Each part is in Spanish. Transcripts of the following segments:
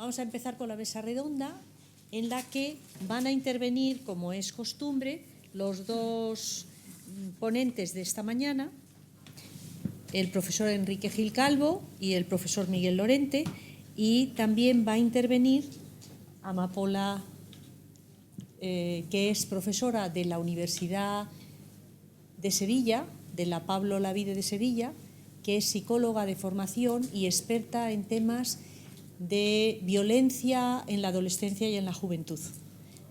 Vamos a empezar con la mesa redonda, en la que van a intervenir, como es costumbre, los dos ponentes de esta mañana, el profesor Enrique Gil Calvo y el profesor Miguel Lorente, y también va a intervenir Amapola, que es profesora de la Universidad de Sevilla, de la Pablo Olavide de Sevilla, que es psicóloga de formación y experta en temas de violencia en la adolescencia y en la juventud.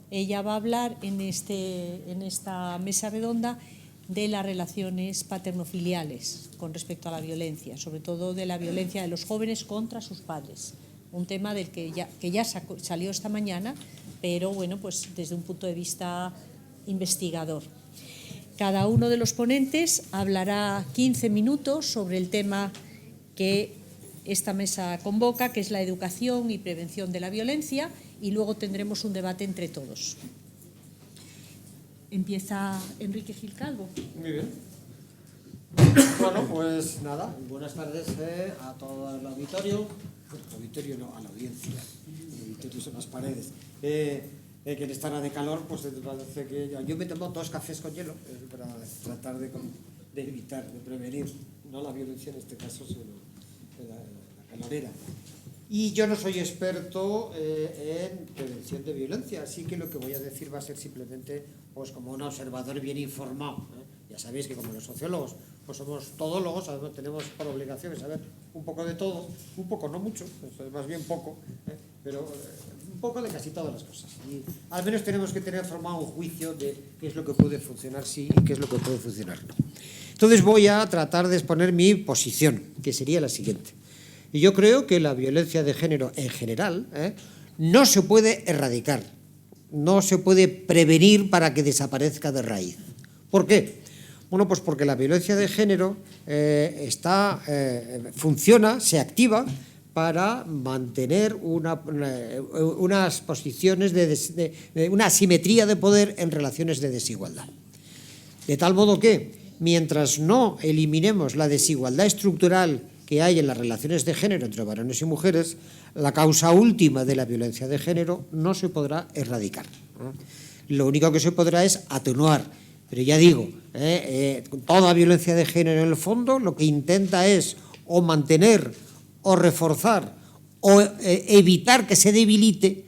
Ella va a hablar en esta mesa redonda de las relaciones paternofiliales con respecto a la violencia, sobre todo de la violencia de los jóvenes contra sus padres, un tema del que ya salió esta mañana, pero bueno, pues desde un punto de vista investigador. Cada uno de los ponentes hablará 15 minutos sobre el tema que esta mesa convoca, que es la educación y prevención de la violencia, y luego tendremos un debate entre todos. Empieza Enrique Gil Calvo. Muy bien. Bueno, pues nada, buenas tardes a todo el auditorio. Auditorio no, a la audiencia. El auditorio son las paredes. Que en esta hora de calor, pues parece que yo me tomo 2 cafés con hielo para tratar de evitar, de prevenir, no la violencia en este caso, sino la calorera. Y yo no soy experto en prevención de violencia, así que lo que voy a decir va a ser simplemente pues como un observador bien informado. Ya sabéis que como los sociólogos pues somos todólogos, tenemos por obligación saber un poco de todo, un poco, no mucho, pues más bien poco, pero un poco de casi todas las cosas. Y al menos tenemos que tener formado un juicio de qué es lo que puede funcionar sí y qué es lo que puede funcionar no. Entonces voy a tratar de exponer mi posición, que sería la siguiente. Y yo creo que la violencia de género en general no se puede erradicar, no se puede prevenir para que desaparezca de raíz. ¿Por qué? Bueno, pues porque la violencia de género funciona, se activa para mantener unas posiciones una asimetría de poder en relaciones de desigualdad. De tal modo que, mientras no eliminemos la desigualdad estructural que hay en las relaciones de género entre varones y mujeres, la causa última de la violencia de género no se podrá erradicar. Lo único que se podrá es atenuar. Pero ya digo, toda violencia de género en el fondo lo que intenta es o mantener o reforzar o evitar que se debilite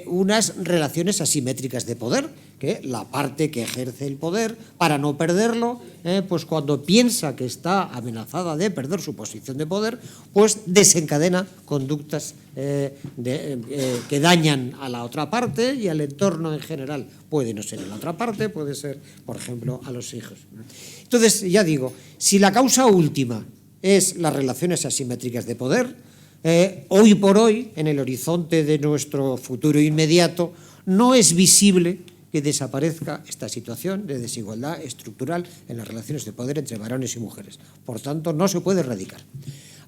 unas relaciones asimétricas de poder, que la parte que ejerce el poder, para no perderlo, pues cuando piensa que está amenazada de perder su posición de poder, pues desencadena conductas que dañan a la otra parte y al entorno en general. Puede no ser en la otra parte, puede ser, por ejemplo, a los hijos. Entonces, ya digo, si la causa última es las relaciones asimétricas de poder, hoy por hoy, en el horizonte de nuestro futuro inmediato, no es visible que desaparezca esta situación de desigualdad estructural en las relaciones de poder entre varones y mujeres. Por tanto, no se puede erradicar.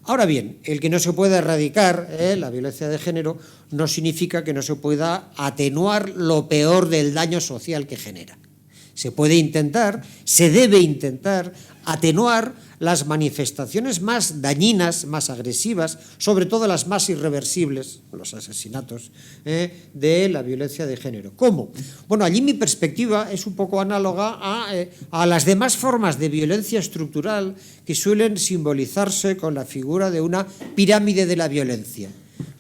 Ahora bien, el que no se pueda erradicar la violencia de género no significa que no se pueda atenuar lo peor del daño social que genera. Se puede intentar, se debe intentar atenuar las manifestaciones más dañinas, más agresivas, sobre todo las más irreversibles, los asesinatos, de la violencia de género. ¿Cómo? Bueno, allí mi perspectiva es un poco análoga a las demás formas de violencia estructural que suelen simbolizarse con la figura de una pirámide de la violencia.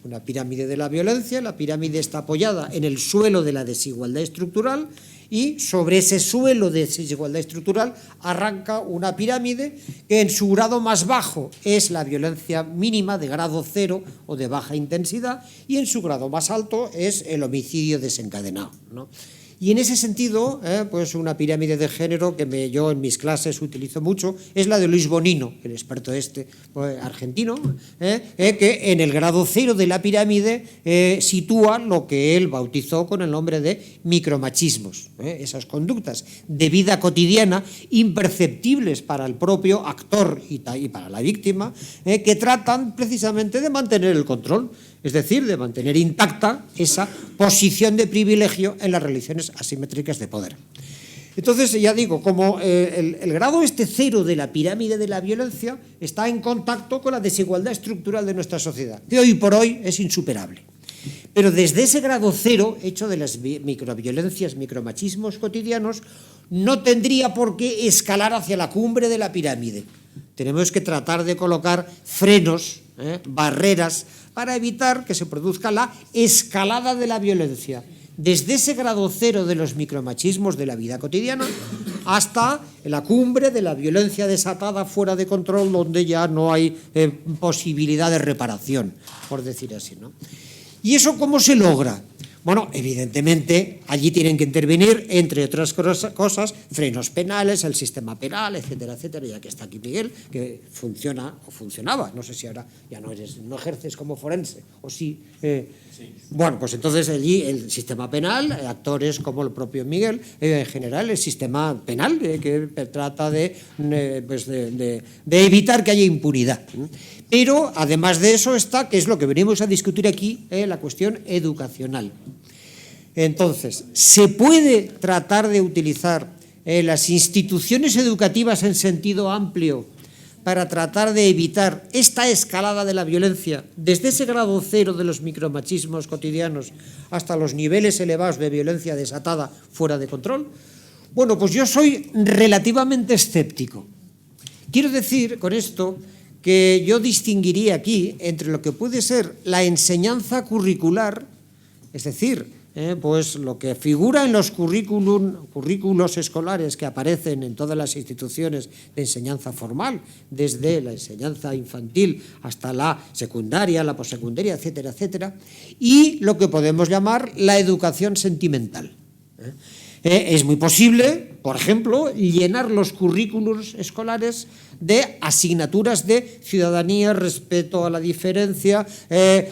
Una pirámide de la violencia, la pirámide está apoyada en el suelo de la desigualdad estructural y sobre ese suelo de desigualdad estructural arranca una pirámide que en su grado más bajo es la violencia mínima de grado 0 o de baja intensidad y en su grado más alto es el homicidio desencadenado, ¿no? Y en ese sentido, pues una pirámide de género que yo en mis clases utilizo mucho es la de Luis Bonino, el experto argentino, que en el grado 0 de la pirámide sitúa lo que él bautizó con el nombre de micromachismos, esas conductas de vida cotidiana imperceptibles para el propio actor y para la víctima, que tratan precisamente de mantener el control. Es decir, de mantener intacta esa posición de privilegio en las relaciones asimétricas de poder. Entonces, ya digo, como el grado cero de la pirámide de la violencia está en contacto con la desigualdad estructural de nuestra sociedad, que hoy por hoy es insuperable. Pero desde ese grado cero, hecho de las microviolencias, micromachismos cotidianos, no tendría por qué escalar hacia la cumbre de la pirámide. Tenemos que tratar de colocar frenos, barreras, para evitar que se produzca la escalada de la violencia, desde ese grado cero de los micromachismos de la vida cotidiana hasta la cumbre de la violencia desatada fuera de control, donde ya no hay posibilidad de reparación, por decir así, ¿no? ¿Y eso cómo se logra? Bueno, evidentemente, allí tienen que intervenir, entre otras cosas, frenos penales, el sistema penal, etcétera, etcétera, ya que está aquí Miguel, que funciona o funcionaba, no sé si ahora ya no ejerces como forense, o sí. Sí. Bueno, pues entonces allí el sistema penal, actores como el propio Miguel, en general el sistema penal que trata de evitar que haya impunidad. Pero además de eso está, que es lo que venimos a discutir aquí, la cuestión educacional. Entonces, ¿se puede tratar de utilizar las instituciones educativas en sentido amplio para tratar de evitar esta escalada de la violencia desde ese grado cero de los micromachismos cotidianos hasta los niveles elevados de violencia desatada fuera de control? Bueno, pues yo soy relativamente escéptico. Quiero decir con esto que yo distinguiría aquí entre lo que puede ser la enseñanza curricular, es decir, pues lo que figura en los currículos escolares que aparecen en todas las instituciones de enseñanza formal, desde la enseñanza infantil hasta la secundaria, la postsecundaria, etcétera, etcétera, y lo que podemos llamar la educación sentimental. Es muy posible, por ejemplo, llenar los currículos escolares de asignaturas de ciudadanía, respeto a la diferencia,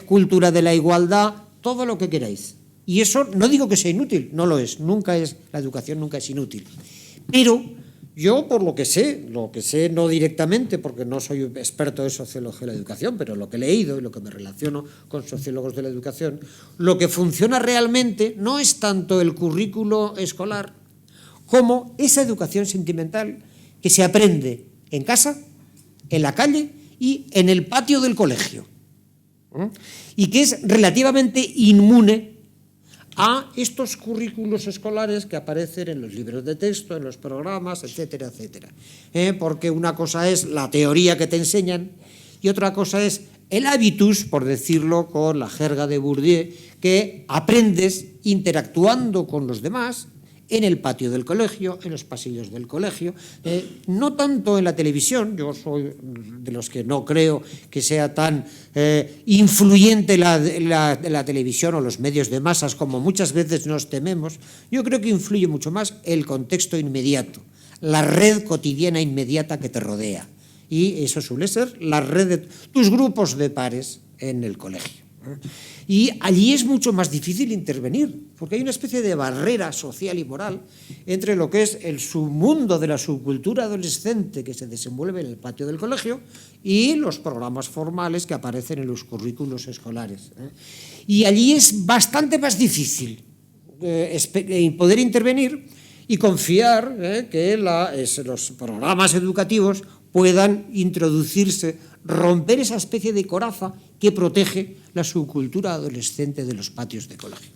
cultura de la igualdad, todo lo que queráis. Y eso no digo que sea inútil, no lo es, la educación nunca es inútil. Pero yo, por lo que sé no directamente, porque no soy experto en sociología de la educación, pero lo que he leído y lo que me relaciono con sociólogos de la educación, lo que funciona realmente no es tanto el currículo escolar como esa educación sentimental que se aprende en casa, en la calle y en el patio del colegio, y que es relativamente inmune a estos currículos escolares que aparecen en los libros de texto, en los programas, etcétera, etcétera. Porque una cosa es la teoría que te enseñan y otra cosa es el hábitus, por decirlo con la jerga de Bourdieu, que aprendes interactuando con los demás en el patio del colegio, en los pasillos del colegio, no tanto en la televisión. Yo soy de los que no creo que sea tan influyente la televisión o los medios de masas como muchas veces nos tememos. Yo creo que influye mucho más el contexto inmediato, la red cotidiana inmediata que te rodea. Y eso suele ser la red de tus grupos de pares en el colegio. Y allí es mucho más difícil intervenir, porque hay una especie de barrera social y moral entre lo que es el submundo de la subcultura adolescente que se desenvuelve en el patio del colegio y los programas formales que aparecen en los currículos escolares. Y allí es bastante más difícil poder intervenir y confiar que los programas educativos puedan introducirse, romper esa especie de coraza que protege la subcultura adolescente de los patios de colegio.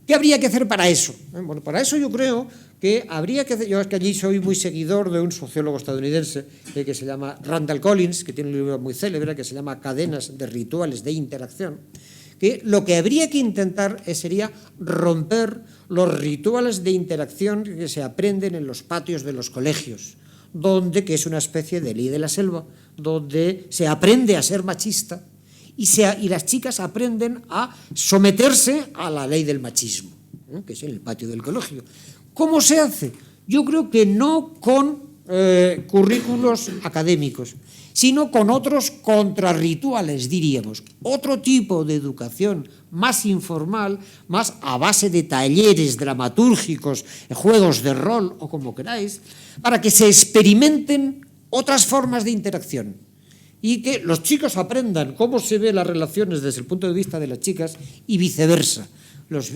¿Qué habría que hacer para eso? Bueno, para eso yo creo que habría que hacer, yo es que allí soy muy seguidor de un sociólogo estadounidense que se llama Randall Collins, que tiene un libro muy célebre que se llama Cadenas de rituales de interacción, que lo que habría que intentar sería romper los rituales de interacción que se aprenden en los patios de los colegios, que es una especie de ley de la selva, donde se aprende a ser machista y las chicas aprenden a someterse a la ley del machismo, que es en el patio del colegio. ¿Cómo se hace? Yo creo que no con currículos académicos, sino con otros contrarrituales, diríamos. Otro tipo de educación más informal, más a base de talleres dramatúrgicos, juegos de rol o como queráis, para que se experimenten otras formas de interacción y que los chicos aprendan cómo se ven las relaciones desde el punto de vista de las chicas y viceversa. Los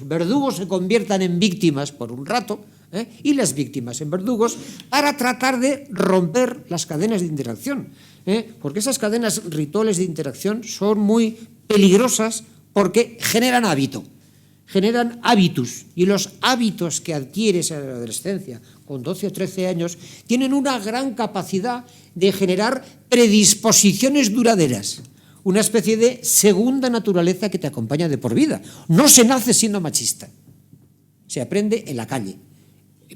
verdugos se conviertan en víctimas por un rato, y las víctimas en verdugos, para tratar de romper las cadenas de interacción. Porque esas cadenas rituales de interacción son muy peligrosas porque generan hábito, generan hábitus, y los hábitos que adquieres en la adolescencia con 12 o 13 años tienen una gran capacidad de generar predisposiciones duraderas, una especie de segunda naturaleza que te acompaña de por vida. No se nace siendo machista, se aprende en la calle,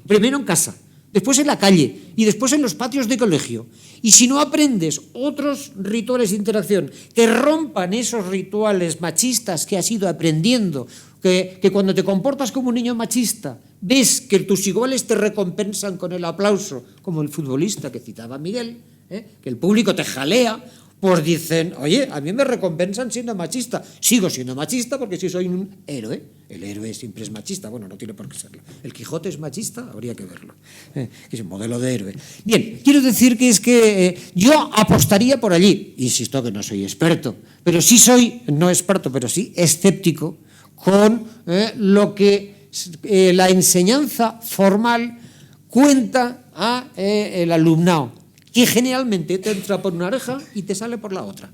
primero en casa, después en la calle y después en los patios de colegio. Y si no aprendes otros rituales de interacción que rompan esos rituales machistas que has ido aprendiendo, que cuando te comportas como un niño machista ves que tus iguales te recompensan con el aplauso, como el futbolista que citaba Miguel, que el público te jalea, pues dicen, oye, a mí me recompensan siendo machista. Sigo siendo machista porque sí soy un héroe. El héroe siempre es machista. Bueno, no tiene por qué serlo. ¿El Quijote es machista? Habría que verlo. Que es un modelo de héroe. Bien, quiero decir que es que yo apostaría por allí. Insisto que no soy experto, pero sí soy, no experto, pero sí escéptico con lo que la enseñanza formal cuenta al alumnado, que generalmente te entra por una oreja y te sale por la otra.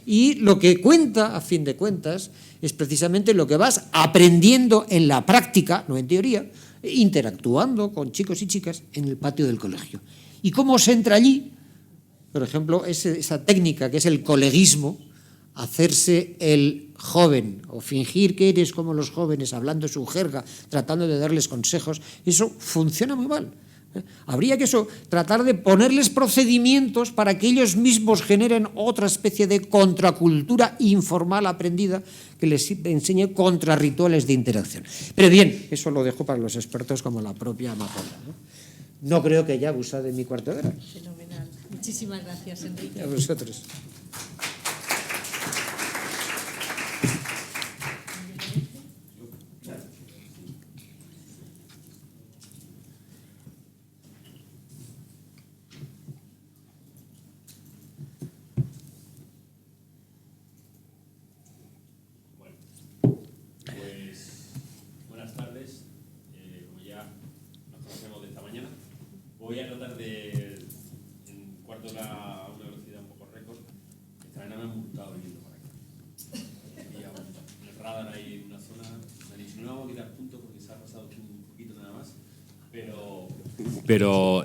Y lo que cuenta, a fin de cuentas, es precisamente lo que vas aprendiendo en la práctica, no en teoría, interactuando con chicos y chicas en el patio del colegio. ¿Y cómo se entra allí? Por ejemplo, esa técnica que es el coleguismo, hacerse el joven o fingir que eres como los jóvenes, hablando su jerga, tratando de darles consejos, eso funciona muy mal. Habría que tratar de ponerles procedimientos para que ellos mismos generen otra especie de contracultura informal aprendida que les enseñe contrarrituales de interacción. Pero bien, eso lo dejo para los expertos como la propia Amapola. No creo que haya abusado de mi cuarto de hora. Fenomenal. Muchísimas gracias, Enrique. A vosotros. Voy a tratar de, en cuarto de hora, a una velocidad un poco récord. Esta vez no me han multado viniendo para acá. Y en el radar hay una zona, me han dicho, no le vamos a quitar puntos porque se ha pasado un poquito nada más, pero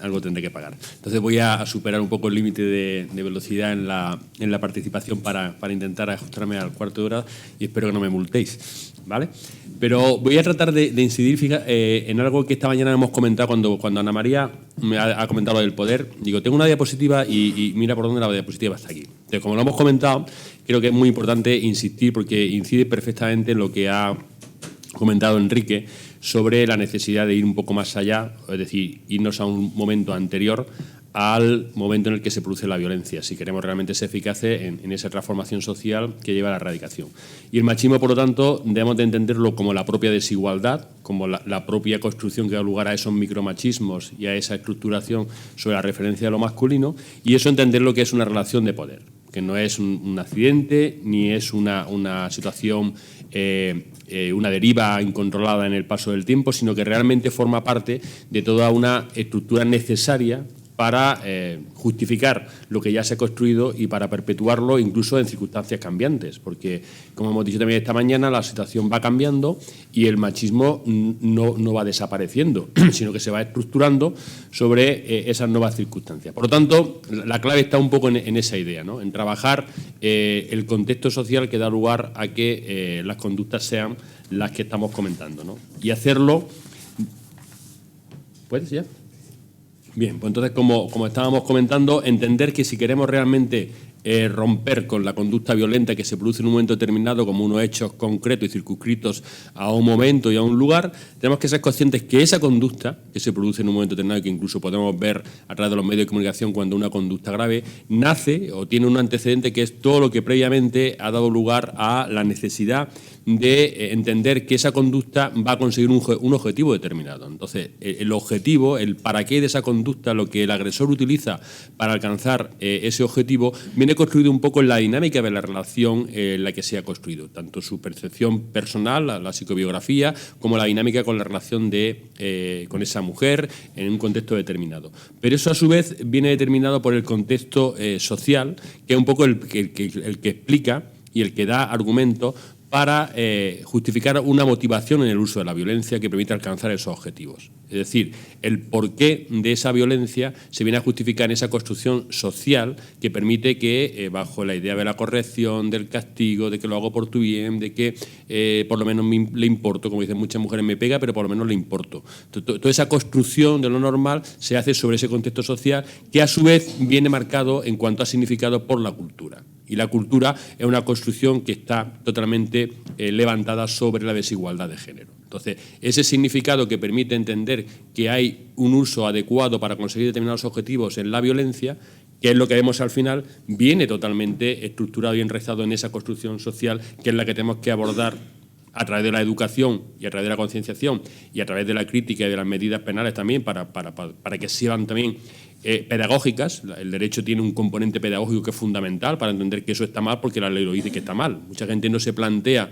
algo tendré que pagar. Entonces voy a superar un poco el límite de velocidad en la participación para intentar ajustarme al cuarto de hora y espero que no me multéis, ¿vale? Pero voy a tratar de incidir en algo que esta mañana hemos comentado cuando Ana María me ha comentado lo del poder. Digo, tengo una diapositiva y mira por dónde la diapositiva está aquí. Entonces, como lo hemos comentado, creo que es muy importante insistir porque incide perfectamente en lo que ha comentado Enrique sobre la necesidad de ir un poco más allá, es decir, irnos a un momento anterior al momento en el que se produce la violencia, si queremos realmente ser eficaces en esa transformación social que lleva a la erradicación. Y el machismo, por lo tanto, debemos de entenderlo como la propia desigualdad, como la propia construcción que da lugar a esos micromachismos y a esa estructuración sobre la referencia de lo masculino, y eso entenderlo que es una relación de poder, que no es un accidente ni es una situación, una deriva incontrolada en el paso del tiempo, sino que realmente forma parte de toda una estructura necesaria para justificar lo que ya se ha construido y para perpetuarlo incluso en circunstancias cambiantes, porque, como hemos dicho también esta mañana, la situación va cambiando y el machismo no va desapareciendo, sino que se va estructurando sobre esas nuevas circunstancias. Por lo tanto, la clave está un poco en esa idea, ¿no? En trabajar el contexto social que da lugar a que las conductas sean las que estamos comentando, ¿no? Y hacerlo... ¿Puedes ya? Bien, pues entonces, como estábamos comentando, entender que si queremos realmente romper con la conducta violenta que se produce en un momento determinado como unos hechos concretos y circunscritos a un momento y a un lugar, tenemos que ser conscientes que esa conducta que se produce en un momento determinado, que incluso podemos ver a través de los medios de comunicación cuando una conducta grave, nace o tiene un antecedente que es todo lo que previamente ha dado lugar a la necesidad de entender que esa conducta va a conseguir un objetivo determinado. Entonces, el objetivo, el para qué de esa conducta, lo que el agresor utiliza para alcanzar ese objetivo, viene construido un poco en la dinámica de la relación en la que se ha construido, tanto su percepción personal, la psicobiografía, como la dinámica con la relación con esa mujer en un contexto determinado. Pero eso, a su vez, viene determinado por el contexto social, que es un poco el que explica y el que da argumentos para justificar una motivación en el uso de la violencia que permite alcanzar esos objetivos. Es decir, el porqué de esa violencia se viene a justificar en esa construcción social que permite que, bajo la idea de la corrección, del castigo, de que lo hago por tu bien, de que por lo menos le importo, como dicen muchas mujeres, me pega, pero por lo menos le importo. Toda esa construcción de lo normal se hace sobre ese contexto social que, a su vez, viene marcado en cuanto a significado por la cultura. Y la cultura es una construcción que está totalmente levantada sobre la desigualdad de género. Entonces, ese significado que permite entender que hay un uso adecuado para conseguir determinados objetivos en la violencia, que es lo que vemos al final, viene totalmente estructurado y enraizado en esa construcción social, que es la que tenemos que abordar a través de la educación y a través de la concienciación y a través de la crítica y de las medidas penales también para que sean también pedagógicas. El derecho tiene un componente pedagógico que es fundamental para entender que eso está mal, porque la ley lo dice que está mal. Mucha gente no se plantea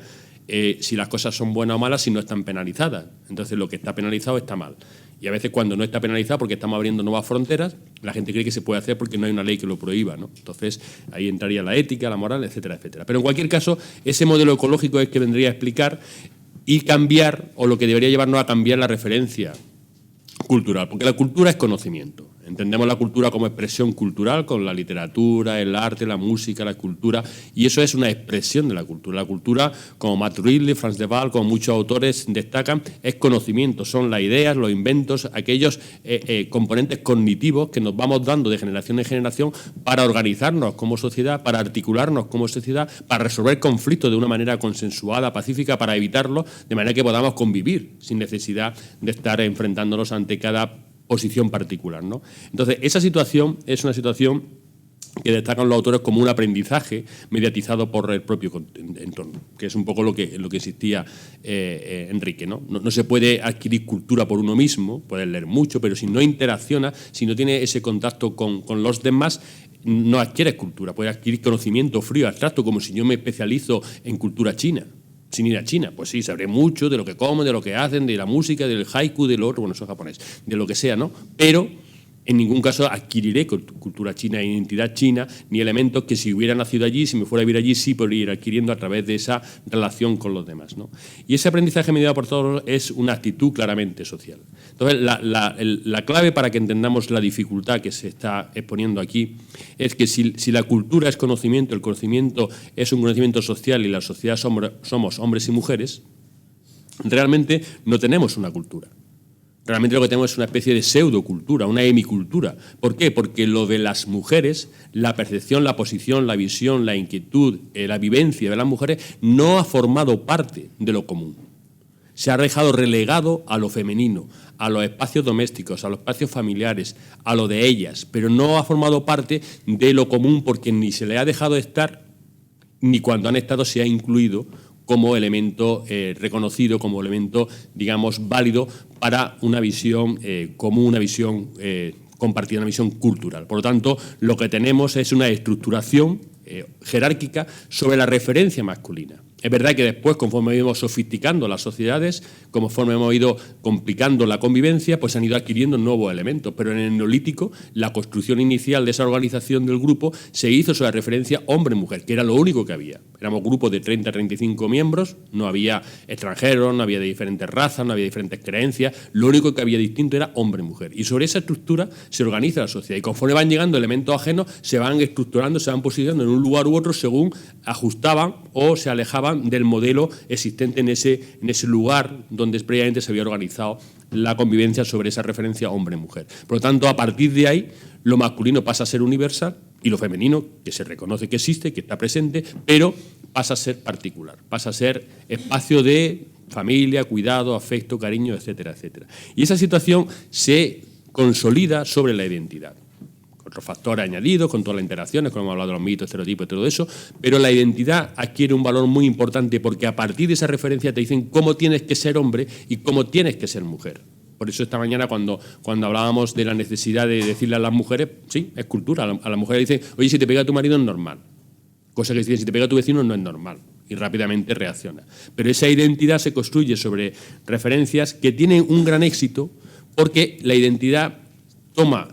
si las cosas son buenas o malas si no están penalizadas. Entonces, lo que está penalizado está mal. Y a veces, cuando no está penalizado porque estamos abriendo nuevas fronteras, la gente cree que se puede hacer porque no hay una ley que lo prohíba, ¿no? Entonces, ahí entraría la ética, la moral, etcétera, etcétera. Pero en cualquier caso, ese modelo ecológico es que vendría a explicar y cambiar, o lo que debería llevarnos a cambiar, la referencia cultural, porque la cultura es conocimiento. Entendemos la cultura como expresión cultural, con la literatura, el arte, la música, la escultura, y eso es una expresión de la cultura. La cultura, como Matt Ridley, Franz de Waal, como muchos autores destacan, es conocimiento, son las ideas, los inventos, aquellos componentes cognitivos que nos vamos dando de generación en generación para organizarnos como sociedad, para articularnos como sociedad, para resolver conflictos de una manera consensuada, pacífica, para evitarlos, de manera que podamos convivir sin necesidad de estar enfrentándonos ante cada posición particular, ¿no? Entonces, esa situación es una situación que destacan los autores como un aprendizaje mediatizado por el propio entorno, que es un poco lo que insistía Enrique, ¿no? No se puede adquirir cultura por uno mismo, puedes leer mucho, pero si no interacciona, si no tiene ese contacto con los demás, no adquieres cultura. Puedes adquirir conocimiento frío, abstracto, como si yo me especializo en cultura china. Sin ir a China, pues sí, sabré mucho de lo que comen, de lo que hacen, de la música, del haiku, de lo otro, bueno, eso es japonés, de lo que sea, ¿no? Pero en ningún caso adquiriré cultura china, identidad china, ni elementos que si hubiera nacido allí, si me fuera a vivir allí, sí podría ir adquiriendo a través de esa relación con los demás, ¿no? Y ese aprendizaje mediado por todos es una actitud claramente social. Entonces, la clave para que entendamos la dificultad que se está exponiendo aquí es que si la cultura es conocimiento, el conocimiento es un conocimiento social y la sociedad somos hombres y mujeres, realmente no tenemos una cultura. Realmente lo que tenemos es una especie de pseudocultura, una hemicultura. ¿Por qué? Porque lo de las mujeres, la percepción, la posición, la visión, la inquietud, la vivencia de las mujeres no ha formado parte de lo común. Se ha dejado relegado a lo femenino, a los espacios domésticos, a los espacios familiares, a lo de ellas, pero no ha formado parte de lo común porque ni se le ha dejado estar, ni cuando han estado se ha incluido como elemento reconocido, como elemento, digamos, válido para una visión común, una visión compartida, una visión cultural. Por lo tanto, lo que tenemos es una estructuración jerárquica sobre la referencia masculina. Es verdad que después, conforme hemos ido sofisticando las sociedades, conforme hemos ido complicando la convivencia, pues han ido adquiriendo nuevos elementos. Pero en el Neolítico, la construcción inicial de esa organización del grupo se hizo sobre la referencia hombre-mujer, que era lo único que había. Éramos grupos de 30 a 35 miembros, no había extranjeros, no había de diferentes razas, no había diferentes creencias, lo único que había distinto era hombre-mujer. Y sobre esa estructura se organiza la sociedad. Y conforme van llegando elementos ajenos, se van estructurando, se van posicionando en un lugar u otro según ajustaban o se alejaban del modelo existente en ese lugar donde previamente se había organizado la convivencia sobre esa referencia hombre-mujer. Por lo tanto, a partir de ahí, lo masculino pasa a ser universal y lo femenino, que se reconoce que existe, que está presente, pero pasa a ser particular, pasa a ser espacio de familia, cuidado, afecto, cariño, etcétera, etcétera. Y esa situación se consolida sobre la identidad. otros factores añadidos, con todas las interacciones, como hemos hablado de los mitos, estereotipos y todo eso, pero la identidad adquiere un valor muy importante porque a partir de esa referencia te dicen cómo tienes que ser hombre y cómo tienes que ser mujer. Por eso esta mañana cuando hablábamos de la necesidad de decirle a las mujeres, sí, es cultura, a las mujeres dicen, oye, si te pega tu marido es normal. Cosa que dicen, si te pega tu vecino no es normal. Y rápidamente reacciona. Pero esa identidad se construye sobre referencias que tienen un gran éxito porque la identidad toma,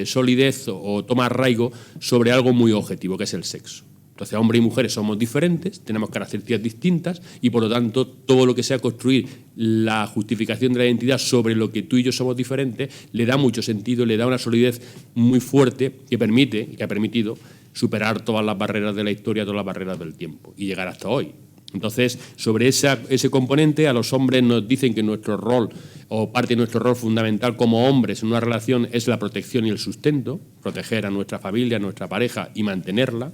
solidez o toma arraigo sobre algo muy objetivo, que es el sexo. Entonces, hombres y mujeres somos diferentes, tenemos características distintas y, por lo tanto, todo lo que sea construir la justificación de la identidad sobre lo que tú y yo somos diferentes le da mucho sentido, le da una solidez muy fuerte que permite y que ha permitido superar todas las barreras de la historia, todas las barreras del tiempo y llegar hasta hoy. Entonces, sobre ese componente, a los hombres nos dicen que nuestro rol, o parte de nuestro rol fundamental como hombres en una relación es la protección y el sustento, proteger a nuestra familia, a nuestra pareja y mantenerla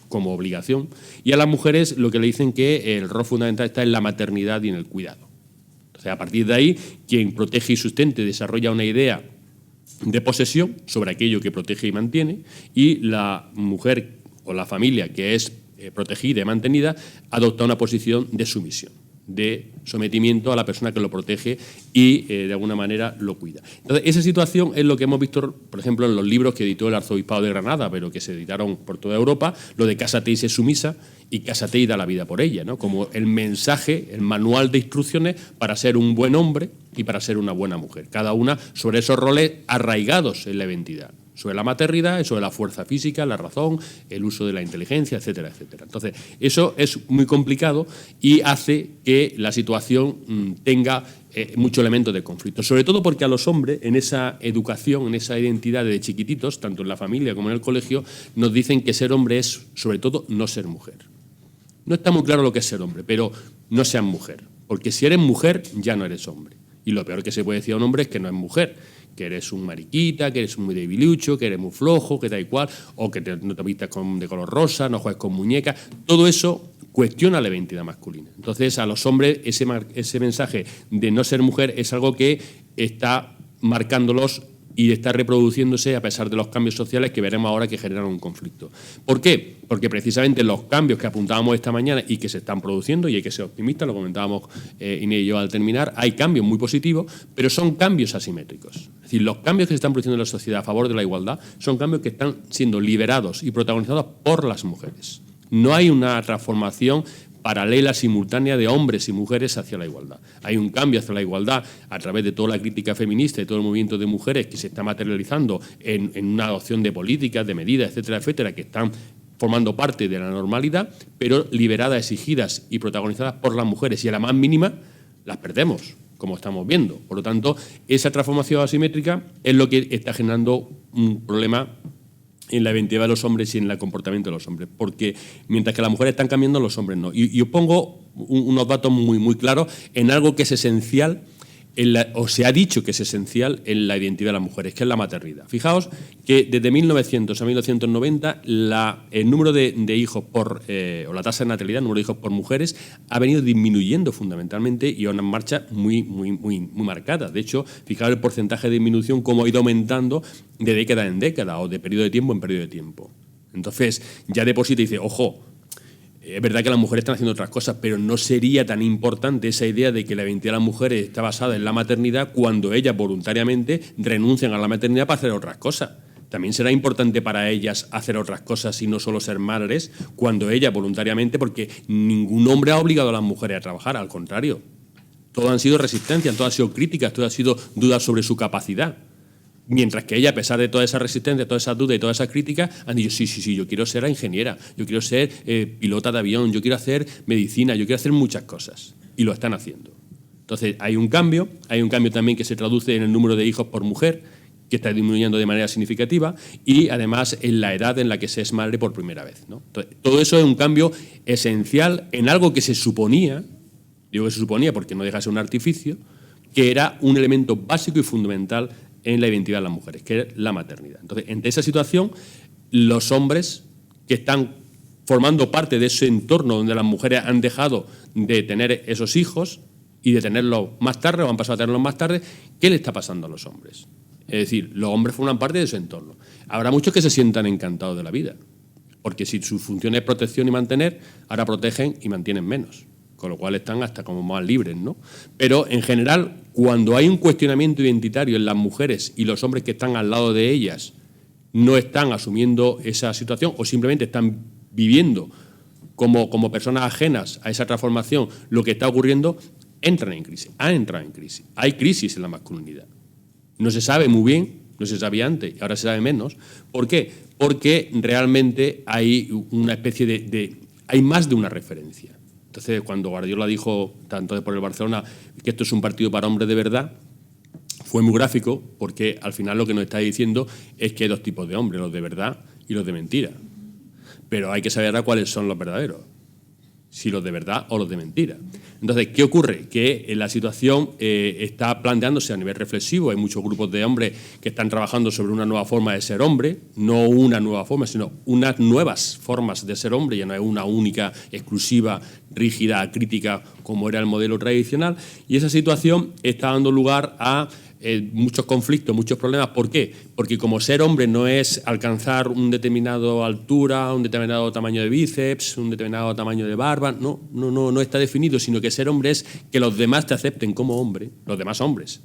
como obligación. Y a las mujeres lo que le dicen que el rol fundamental está en la maternidad y en el cuidado. Entonces, a partir de ahí, quien protege y sustente desarrolla una idea de posesión sobre aquello que protege y mantiene, y la mujer o la familia que es protegida y mantenida adopta una posición de sumisión, de sometimiento a la persona que lo protege y de alguna manera lo cuida. Entonces, esa situación es lo que hemos visto, por ejemplo, en los libros que editó el Arzobispado de Granada, pero que se editaron por toda Europa, lo de cásate y sé sumisa y cásate y da la vida por ella, ¿no? Como el mensaje, el manual de instrucciones para ser un buen hombre y para ser una buena mujer. Cada una sobre esos roles arraigados en la identidad. Sobre la maternidad, sobre la fuerza física, la razón, el uso de la inteligencia, etcétera, etcétera. Entonces, eso es muy complicado y hace que la situación tenga mucho elemento de conflicto. Sobre todo porque a los hombres, en esa educación, en esa identidad de chiquititos, tanto en la familia como en el colegio, nos dicen que ser hombre es, sobre todo, no ser mujer. No está muy claro lo que es ser hombre, pero no seas mujer. Porque si eres mujer, ya no eres hombre. Y lo peor que se puede decir a un hombre es que no es mujer, que eres un mariquita, que eres muy debilucho, que eres muy flojo, que da igual, o que no te vistas de color rosa, no juegues con muñecas. Todo eso cuestiona la identidad masculina. Entonces, a los hombres ese mensaje de no ser mujer es algo que está marcándolos y está reproduciéndose a pesar de los cambios sociales que veremos ahora que generan un conflicto. ¿Por qué? Porque precisamente los cambios que apuntábamos esta mañana y que se están produciendo, y hay que ser optimistas, lo comentábamos Inés y yo al terminar, hay cambios muy positivos, pero son cambios asimétricos. Es decir, los cambios que se están produciendo en la sociedad a favor de la igualdad son cambios que están siendo liderados y protagonizados por las mujeres. No hay una transformación paralela, simultánea de hombres y mujeres hacia la igualdad. Hay un cambio hacia la igualdad a través de toda la crítica feminista y todo el movimiento de mujeres que se está materializando en una adopción de políticas, de medidas, etcétera, etcétera, que están formando parte de la normalidad, pero liberadas, exigidas y protagonizadas por las mujeres. Y a la más mínima las perdemos, como estamos viendo. Por lo tanto, esa transformación asimétrica es lo que está generando un problema en la identidad de los hombres y en el comportamiento de los hombres, porque mientras que las mujeres están cambiando, los hombres no. Y yo pongo unos datos muy, muy claros en algo que es esencial, o se ha dicho que es esencial en la identidad de las mujeres, que es la maternidad. Fijaos que desde 1900 a 1990 el número de hijos o la tasa de natalidad, el número de hijos por mujeres, ha venido disminuyendo fundamentalmente y a una marcha muy, muy, muy, muy marcada. De hecho, fijaos el porcentaje de disminución cómo ha ido aumentando de década en década o de periodo de tiempo en periodo de tiempo. Entonces, ya de por sí te dice, ojo, es verdad que las mujeres están haciendo otras cosas, pero no sería tan importante esa idea de que la identidad de las mujeres está basada en la maternidad cuando ellas voluntariamente renuncian a la maternidad para hacer otras cosas. También será importante para ellas hacer otras cosas y no solo ser madres cuando ellas voluntariamente, porque ningún hombre ha obligado a las mujeres a trabajar, al contrario. Todo han sido resistencias, todo han sido críticas, todo ha sido dudas sobre su capacidad. Mientras que ella, a pesar de toda esa resistencia, todas esas dudas y todas esas críticas, han dicho, sí, yo quiero ser ingeniera, yo quiero ser pilota de avión, yo quiero hacer medicina, yo quiero hacer muchas cosas. Y lo están haciendo. Entonces, hay un cambio también que se traduce en el número de hijos por mujer, que está disminuyendo de manera significativa, y además en la edad en la que se es madre por primera vez, ¿no? Entonces, todo eso es un cambio esencial en algo que se suponía, digo que se suponía porque no deja de ser un artificio, que era un elemento básico y fundamental en la identidad de las mujeres, que es la maternidad. Entonces, entre esa situación, los hombres que están formando parte de ese entorno donde las mujeres han dejado de tener esos hijos y de tenerlos más tarde, o han pasado a tenerlos más tarde, ¿qué le está pasando a los hombres? Es decir, los hombres forman parte de su entorno. Habrá muchos que se sientan encantados de la vida, porque si su función es protección y mantener, ahora protegen y mantienen menos, con lo cual están hasta como más libres, ¿no? Pero en general, cuando hay un cuestionamiento identitario en las mujeres y los hombres que están al lado de ellas no están asumiendo esa situación o simplemente están viviendo como personas ajenas a esa transformación lo que está ocurriendo, entran en crisis, han entrado en crisis. Hay crisis en la masculinidad. No se sabe muy bien, no se sabía antes y ahora se sabe menos. ¿Por qué? Porque realmente hay una especie hay más de una referencia. Entonces, cuando Guardiola dijo, tanto por el Barcelona, que esto es un partido para hombres de verdad, fue muy gráfico porque al final lo que nos está diciendo es que hay dos tipos de hombres, los de verdad y los de mentira. Pero hay que saber ahora cuáles son los verdaderos, si los de verdad o los de mentira. Entonces, ¿qué ocurre? Que la situación está planteándose a nivel reflexivo. Hay muchos grupos de hombres que están trabajando sobre una nueva forma de ser hombre, no una nueva forma, sino unas nuevas formas de ser hombre, ya no es una única, exclusiva, rígida, crítica, como era el modelo tradicional. Y esa situación está dando lugar a muchos conflictos, muchos problemas. ¿Por qué? Porque como ser hombre no es alcanzar una determinada altura, un determinado tamaño de bíceps, un determinado tamaño de barba, no está definido, sino que ser hombre es que los demás te acepten como hombre, los demás hombres.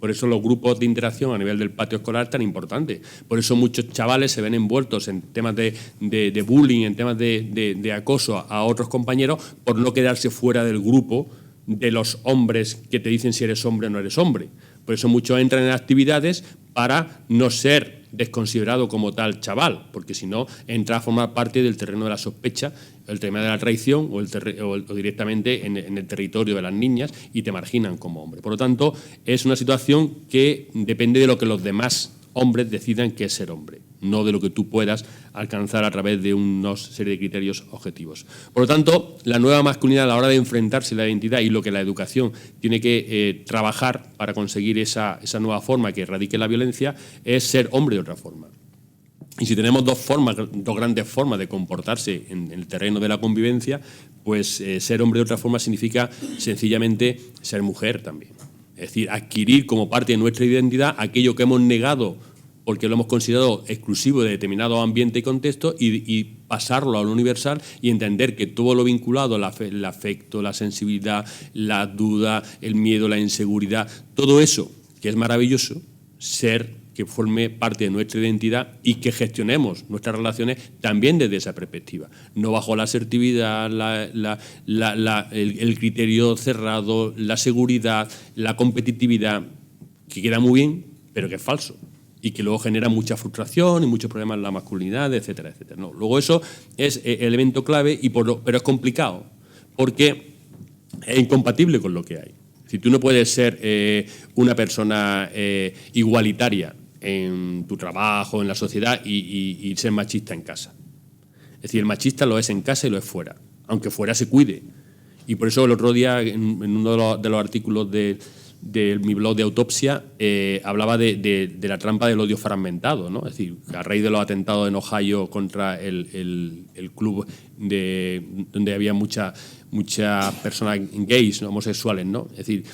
Por eso los grupos de interacción a nivel del patio escolar tan importantes. Por eso muchos chavales se ven envueltos en temas de bullying, en temas de acoso a otros compañeros por no quedarse fuera del grupo de los hombres que te dicen si eres hombre o no eres hombre. Por eso muchos entran en actividades para no ser desconsiderado como tal chaval, porque si no, entra a formar parte del terreno de la sospecha, el tema de la traición o directamente en el territorio de las niñas y te marginan como hombre. Por lo tanto, es una situación que depende de lo que los demás hombres decidan que es ser hombre, no de lo que tú puedas alcanzar a través de una serie de criterios objetivos. Por lo tanto, la nueva masculinidad a la hora de enfrentarse a la identidad y lo que la educación tiene que trabajar para conseguir esa nueva forma que erradique la violencia es ser hombre de otra forma. Y si tenemos dos grandes formas de comportarse en el terreno de la convivencia, pues ser hombre de otra forma significa sencillamente ser mujer también. Es decir, adquirir como parte de nuestra identidad aquello que hemos negado porque lo hemos considerado exclusivo de determinado ambiente y contexto y pasarlo a lo universal y entender que todo lo vinculado al afecto, la sensibilidad, la duda, el miedo, la inseguridad, todo eso que es maravilloso, que forme parte de nuestra identidad y que gestionemos nuestras relaciones también desde esa perspectiva, no bajo la asertividad, el criterio cerrado, la seguridad, la competitividad, que queda muy bien, pero que es falso y que luego genera mucha frustración y muchos problemas en la masculinidad, etcétera, etcétera. No, luego eso es elemento clave, pero es complicado porque es incompatible con lo que hay. Si tú no puedes ser una persona igualitaria en tu trabajo, en la sociedad y ser machista en casa. Es decir, el machista lo es en casa y lo es fuera, aunque fuera se cuide. Y por eso el otro día, en uno de los artículos de mi blog de autopsia, hablaba de la trampa del odio fragmentado, ¿no? Es decir, a raíz de los atentados en Ohio contra el club donde había muchas personas gays, ¿no? Homosexuales, ¿no? Es decir,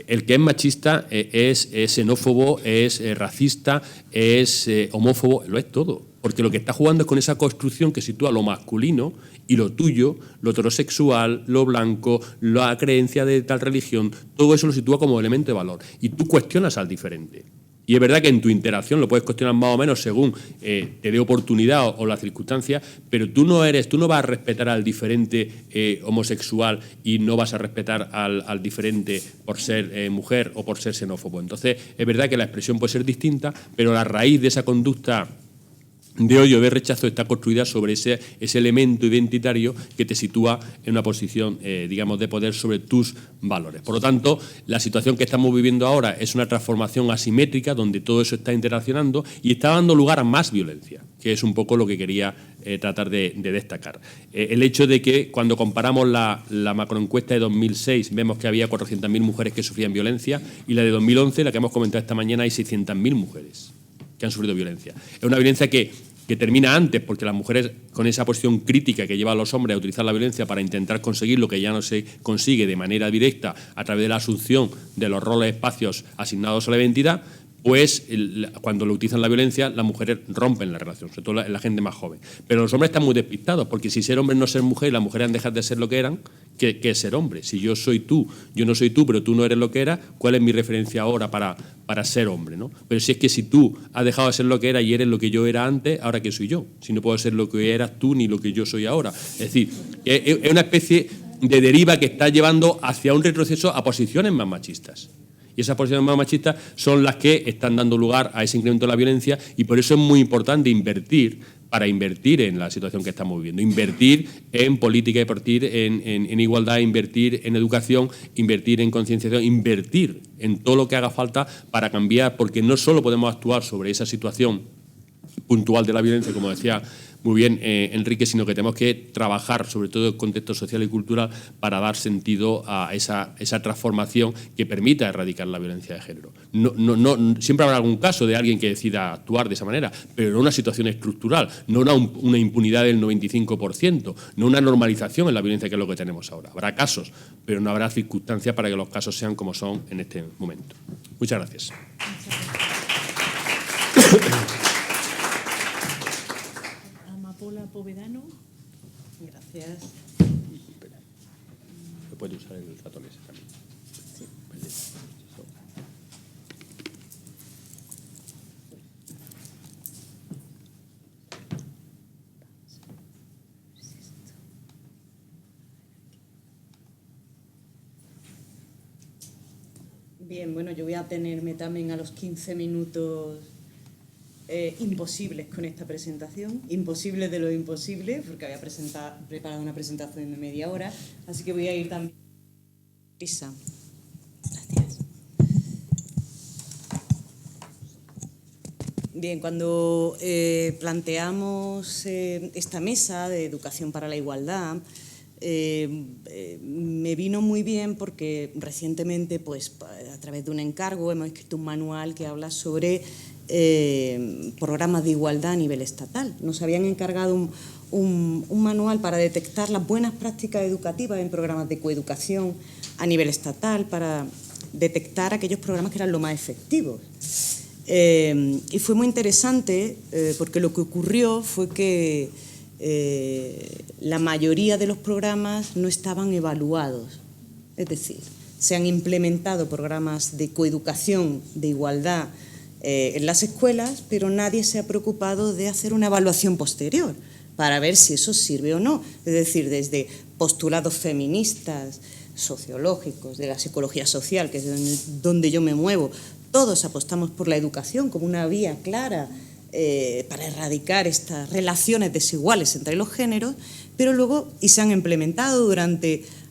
el que es machista es xenófobo, es racista, es homófobo, lo es todo. Porque lo que está jugando es con esa construcción que sitúa lo masculino y lo tuyo, lo heterosexual, lo blanco, la creencia de tal religión, todo eso lo sitúa como elemento de valor. Y tú cuestionas al diferente. Y es verdad que en tu interacción lo puedes cuestionar más o menos según te dé oportunidad o las circunstancias, pero tú no vas a respetar al diferente homosexual y no vas a respetar al diferente por ser mujer o por ser xenófobo. Entonces, es verdad que la expresión puede ser distinta, pero la raíz de esa conducta de odio, de rechazo, está construida sobre ese elemento identitario que te sitúa en una posición, digamos, de poder sobre tus valores. Por lo tanto, la situación que estamos viviendo ahora es una transformación asimétrica donde todo eso está interaccionando y está dando lugar a más violencia, que es un poco lo que quería tratar de destacar. El hecho de que cuando comparamos la macroencuesta de 2006 vemos que había 400.000 mujeres que sufrían violencia y la de 2011, la que hemos comentado esta mañana, hay 600.000 mujeres que han sufrido violencia. Es una violencia que termina antes, porque las mujeres, con esa posición crítica que lleva a los hombres a utilizar la violencia para intentar conseguir lo que ya no se consigue de manera directa a través de la asunción de los roles, espacios asignados a la identidad, pues cuando lo utilizan la violencia, las mujeres rompen la relación, sobre todo la gente más joven. Pero los hombres están muy despistados, porque si ser hombre no es ser mujer y las mujeres han dejado de ser lo que eran, ¿qué es ser hombre? Si yo soy tú, yo no soy tú, pero tú no eres lo que eras, ¿cuál es mi referencia ahora para ser hombre, ¿no? Pero si es que si tú has dejado de ser lo que eras y eres lo que yo era antes, ¿ahora qué soy yo? Si no puedo ser lo que eras tú ni lo que yo soy ahora. Es decir, es una especie de deriva que está llevando hacia un retroceso a posiciones más machistas. Y esas posiciones más machistas son las que están dando lugar a ese incremento de la violencia, y por eso es muy importante invertir en la situación que estamos viviendo. Invertir en política, invertir en igualdad, invertir en educación, invertir en concienciación, invertir en todo lo que haga falta para cambiar, porque no solo podemos actuar sobre esa situación puntual de la violencia, como decía muy bien Enrique, sino que tenemos que trabajar, sobre todo en el contexto social y cultural, para dar sentido a esa transformación que permita erradicar la violencia de género. Siempre habrá algún caso de alguien que decida actuar de esa manera, pero no una situación estructural, no una impunidad del 95%, no una normalización en la violencia, que es lo que tenemos ahora. Habrá casos, pero no habrá circunstancias para que los casos sean como son en este momento. Muchas gracias. Amapola Povedano. Gracias. Puede usar el ratón ese también. Sí. Bien, bueno, yo voy a atenerme también a los 15 minutos imposibles con esta presentación, imposibles de lo imposible, porque había preparado una presentación de media hora, así que voy a ir también prisa. Gracias. Bien, cuando planteamos esta mesa de educación para la igualdad, me vino muy bien porque recientemente, pues, a través de un encargo, hemos escrito un manual que habla sobre programas de igualdad a nivel estatal. Nos habían encargado un manual para detectar las buenas prácticas educativas en programas de coeducación a nivel estatal, para detectar aquellos programas que eran lo más efectivos. Y fue muy interesante porque lo que ocurrió fue que la mayoría de los programas no estaban evaluados. Es decir, se han implementado programas de coeducación, de igualdad en las escuelas, pero nadie se ha preocupado de hacer una evaluación posterior para ver si eso sirve o no. Es decir, desde postulados feministas, sociológicos, de la psicología social, que es donde yo me muevo, todos apostamos por la educación como una vía clara para erradicar estas relaciones desiguales entre los géneros, pero luego, y se han implementado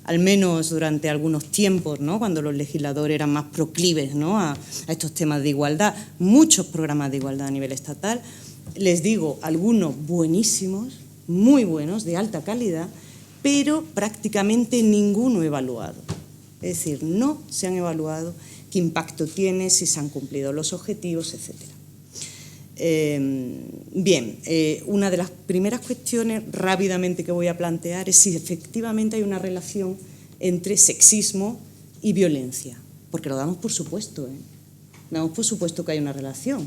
al menos durante algunos tiempos, ¿no?, cuando los legisladores eran más proclives, ¿no?, a estos temas de igualdad, muchos programas de igualdad a nivel estatal, les digo, algunos buenísimos, muy buenos, de alta calidad, pero prácticamente ninguno evaluado. Es decir, no se han evaluado qué impacto tiene, si se han cumplido los objetivos, etcétera. Bien, una de las primeras cuestiones rápidamente que voy a plantear es si efectivamente hay una relación entre sexismo y violencia, porque lo damos por supuesto, damos por supuesto que hay una relación,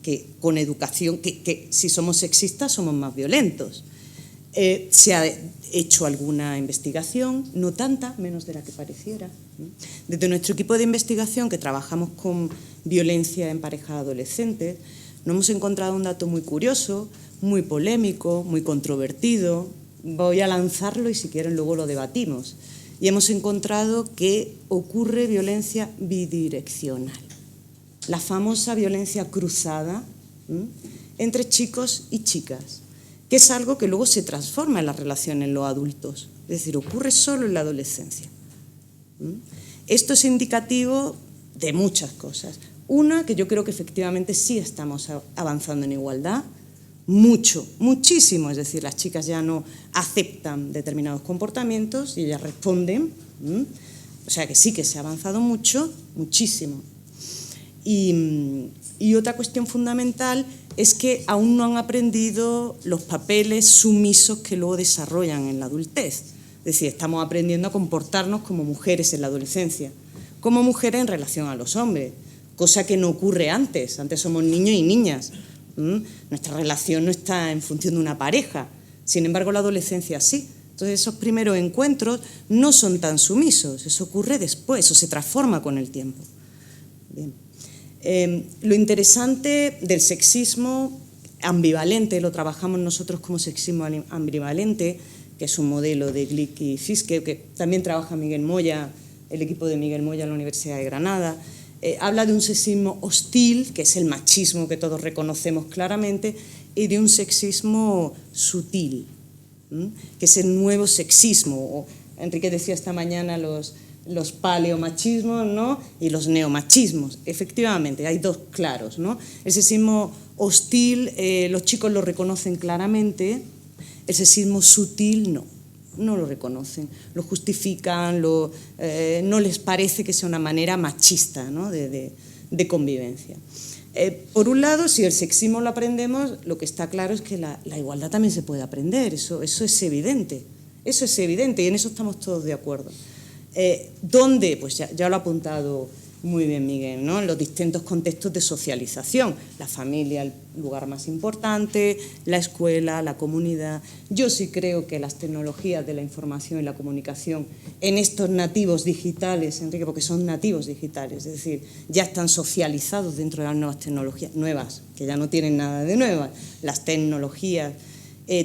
que con educación, que si somos sexistas somos más violentos. Se ha hecho alguna investigación, no tanta, menos de la que pareciera. Desde nuestro equipo de investigación, que trabajamos con violencia en pareja adolescentes, nos hemos encontrado un dato muy curioso, muy polémico, muy controvertido. Voy a lanzarlo y si quieren luego lo debatimos. Y hemos encontrado que ocurre violencia bidireccional, la famosa violencia cruzada entre chicos y chicas, que es algo que luego se transforma en las relaciones en los adultos, es decir, ocurre solo en la adolescencia. Esto es indicativo de muchas cosas. Una, que yo creo que efectivamente sí estamos avanzando en igualdad, muchísimo, es decir, las chicas ya no aceptan determinados comportamientos y ellas responden, o sea que sí que se ha avanzado mucho, muchísimo. Y otra cuestión fundamental es que aún no han aprendido los papeles sumisos que luego desarrollan en la adultez. Es decir, estamos aprendiendo a comportarnos como mujeres en la adolescencia, como mujeres en relación a los hombres, cosa que no ocurre antes. Antes somos niños y niñas. Nuestra relación no está en función de una pareja. Sin embargo, la adolescencia sí. Entonces, esos primeros encuentros no son tan sumisos. Eso ocurre después, o se transforma con el tiempo. Bien. Lo interesante del sexismo ambivalente, lo trabajamos nosotros como sexismo ambivalente, que es un modelo de Glick y Fiske, que también trabaja Miguel Moya, el equipo de Miguel Moya en la Universidad de Granada. Habla de un sexismo hostil, que es el machismo que todos reconocemos claramente, y de un sexismo sutil, que es el nuevo sexismo. Enrique decía esta mañana los paleomachismos, ¿no?, y los neomachismos. Efectivamente, hay dos claros, ¿no? El sexismo hostil, los chicos lo reconocen claramente, el sexismo sutil no lo reconocen, lo justifican, no les parece que sea una manera machista, ¿no?, de convivencia. Por un lado, si el sexismo lo aprendemos, lo que está claro es que la igualdad también se puede aprender, eso es evidente, y en eso estamos todos de acuerdo. ¿Dónde? Pues ya lo ha apuntado muy bien Miguel, ¿no?, en los distintos contextos de socialización. La familia, el lugar más importante, la escuela, la comunidad. Yo sí creo que las tecnologías de la información y la comunicación en estos nativos digitales, Enrique, porque son nativos digitales, es decir, ya están socializados dentro de las nuevas tecnologías, nuevas, que ya no tienen nada de nuevas. Las tecnologías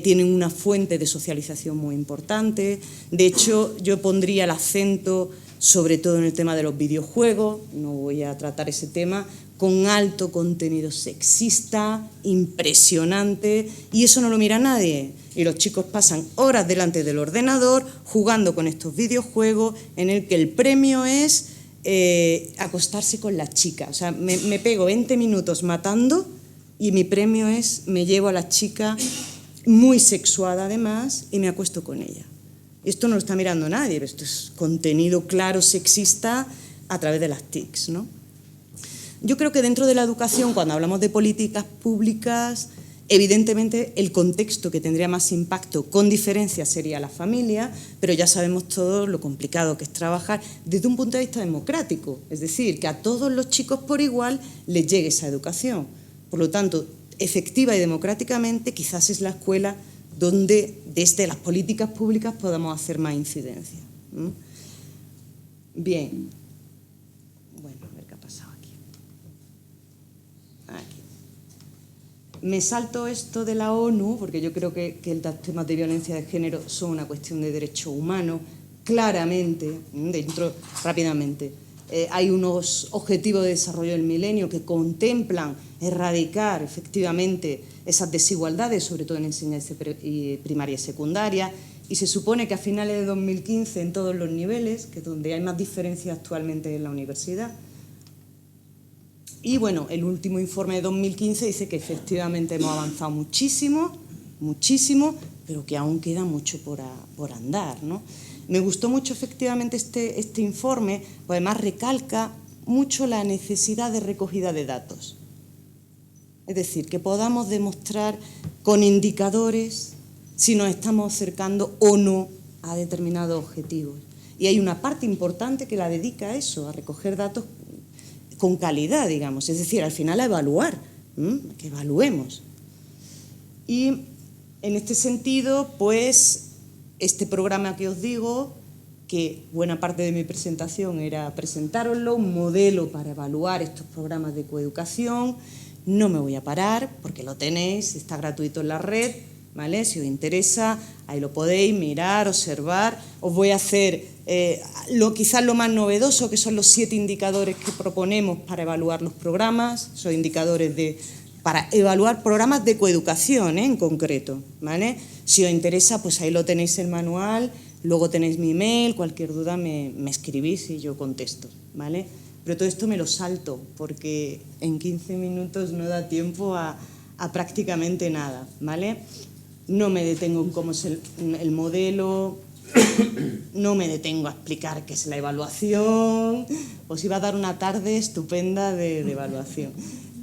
tienen una fuente de socialización muy importante. De hecho, yo pondría el acento sobre todo en el tema de los videojuegos, no voy a tratar ese tema, con alto contenido sexista, impresionante, y eso no lo mira nadie. Y los chicos pasan horas delante del ordenador jugando con estos videojuegos en el que el premio es acostarse con la chica. O sea, me pego 20 minutos matando y mi premio es me llevo a la chica muy sexuada además y me acuesto con ella. Esto no lo está mirando nadie, pero esto es contenido claro sexista a través de las TICs, ¿no? Yo creo que dentro de la educación, cuando hablamos de políticas públicas, evidentemente el contexto que tendría más impacto, con diferencia, sería la familia, pero ya sabemos todos lo complicado que es trabajar desde un punto de vista democrático, es decir, que a todos los chicos por igual les llegue esa educación. Por lo tanto, efectiva y democráticamente, quizás es la escuela donde desde las políticas públicas podamos hacer más incidencia. Bien. Bueno, a ver qué ha pasado aquí. Me salto esto de la ONU, porque yo creo que los temas de violencia de género son una cuestión de derechos humanos, claramente, rápidamente. Hay unos objetivos de desarrollo del milenio que contemplan erradicar efectivamente esas desigualdades, sobre todo en enseñanza primaria y secundaria, y se supone que a finales de 2015 en todos los niveles, que es donde hay más diferencia actualmente en la universidad. Y bueno, el último informe de 2015 dice que efectivamente hemos avanzado muchísimo, pero que aún queda mucho por andar, ¿no? Me gustó mucho efectivamente este informe, pues además recalca mucho la necesidad de recogida de datos. Es decir, que podamos demostrar con indicadores si nos estamos acercando o no a determinados objetivos. Y hay una parte importante que la dedica a eso, a recoger datos con calidad, digamos, es decir, al final a evaluar, que evaluemos. Y en este sentido, pues, este programa que os digo, que buena parte de mi presentación era presentároslo, un modelo para evaluar estos programas de coeducación. No me voy a parar porque lo tenéis, está gratuito en la red, ¿vale? Si os interesa, ahí lo podéis mirar, observar. Os voy a hacer quizás lo más novedoso, que son los 7 indicadores que proponemos para evaluar los programas. Son indicadores para evaluar programas de coeducación, en concreto, ¿vale? Si os interesa, pues ahí lo tenéis el manual, luego tenéis mi email, cualquier duda me escribís y yo contesto, ¿vale? Pero todo esto me lo salto, porque en 15 minutos no da tiempo a prácticamente nada, ¿vale? No me detengo en cómo es el modelo, no me detengo a explicar qué es la evaluación, os iba a dar una tarde estupenda de evaluación.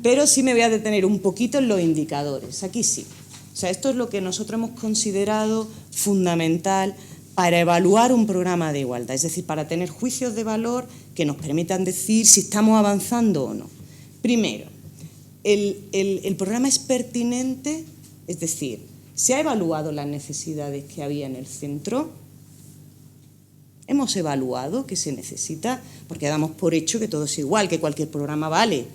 Pero sí me voy a detener un poquito en los indicadores, aquí sí. O sea, esto es lo que nosotros hemos considerado fundamental para evaluar un programa de igualdad, es decir, para tener juicios de valor que nos permitan decir si estamos avanzando o no. Primero, el programa es pertinente, es decir, ¿se ha evaluado las necesidades que había en el centro? ¿Hemos evaluado qué se necesita? Porque damos por hecho que todo es igual, que cualquier programa vale.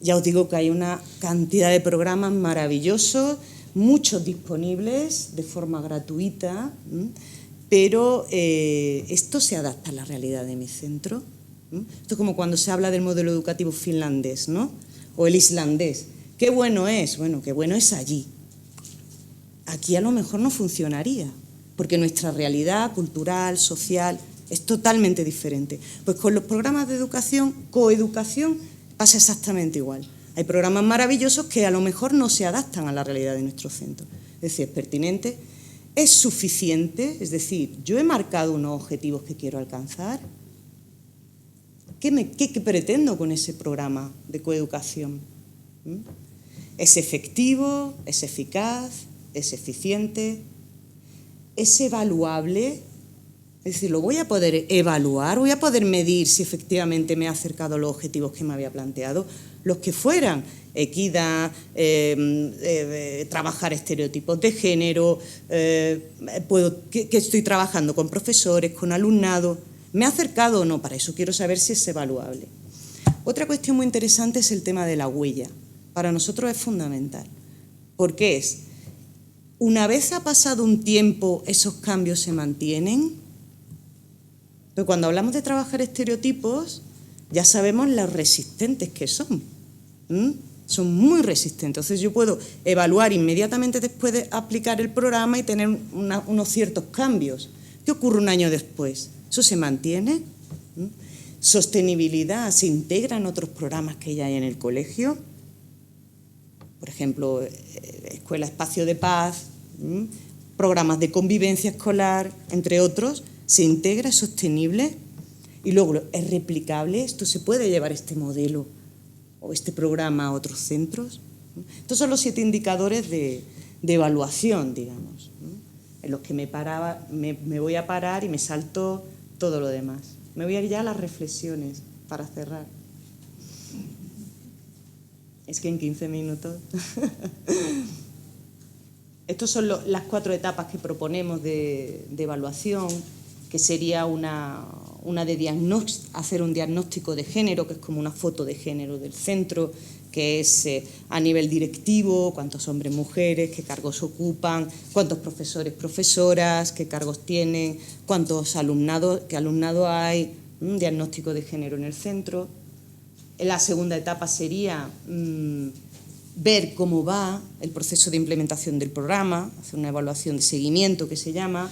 Ya os digo que hay una cantidad de programas maravillosos, muchos disponibles de forma gratuita, pero ¿esto se adapta a la realidad de mi centro? Esto es como cuando se habla del modelo educativo finlandés, ¿no? O el islandés. ¿Qué bueno es? Bueno, qué bueno es allí. Aquí a lo mejor no funcionaría, porque nuestra realidad cultural, social, es totalmente diferente. Pues con los programas de educación, coeducación, pasa exactamente igual. Hay programas maravillosos que a lo mejor no se adaptan a la realidad de nuestro centro. Es decir, es pertinente, es suficiente, es decir, yo he marcado unos objetivos que quiero alcanzar. ¿Qué pretendo con ese programa de coeducación? ¿Es efectivo? ¿Es eficaz? ¿Es eficiente? ¿Es evaluable? Es decir, ¿lo voy a poder evaluar? ¿Voy a poder medir si efectivamente me he acercado a los objetivos que me había planteado? Los que fueran, equidad, trabajar estereotipos de género, que estoy trabajando con profesores, con alumnado. ¿Me he acercado o no? Para eso quiero saber si es evaluable. Otra cuestión muy interesante es el tema de la huella. Para nosotros es fundamental. Porque es, una vez ha pasado un tiempo, ¿esos cambios se mantienen? Pero cuando hablamos de trabajar estereotipos, ya sabemos los resistentes que son. Son muy resistentes. Entonces yo puedo evaluar inmediatamente después de aplicar el programa y tener unos ciertos cambios. ¿Qué ocurre un año después? ¿Eso se mantiene? ¿Sostenibilidad? ¿Se integra en otros programas que ya hay en el colegio? Por ejemplo, Escuela Espacio de Paz, programas de convivencia escolar, entre otros. ¿Se integra? ¿Es sostenible? Y luego, ¿es replicable? ¿Esto se puede llevar este modelo o este programa a otros centros? Estos son los 7 indicadores de evaluación, digamos, en los que me voy a parar y me salto todo lo demás. Me voy a ir ya a las reflexiones para cerrar. Es que en 15 minutos... Estas son las 4 etapas que proponemos de evaluación, que sería una de hacer un diagnóstico de género, que es como una foto de género del centro, que es a nivel directivo, cuántos hombres, mujeres, qué cargos ocupan, cuántos profesores, profesoras, qué cargos tienen, cuántos alumnados, qué alumnado hay, un diagnóstico de género en el centro. La segunda etapa sería ver cómo va el proceso de implementación del programa, hacer una evaluación de seguimiento que se llama,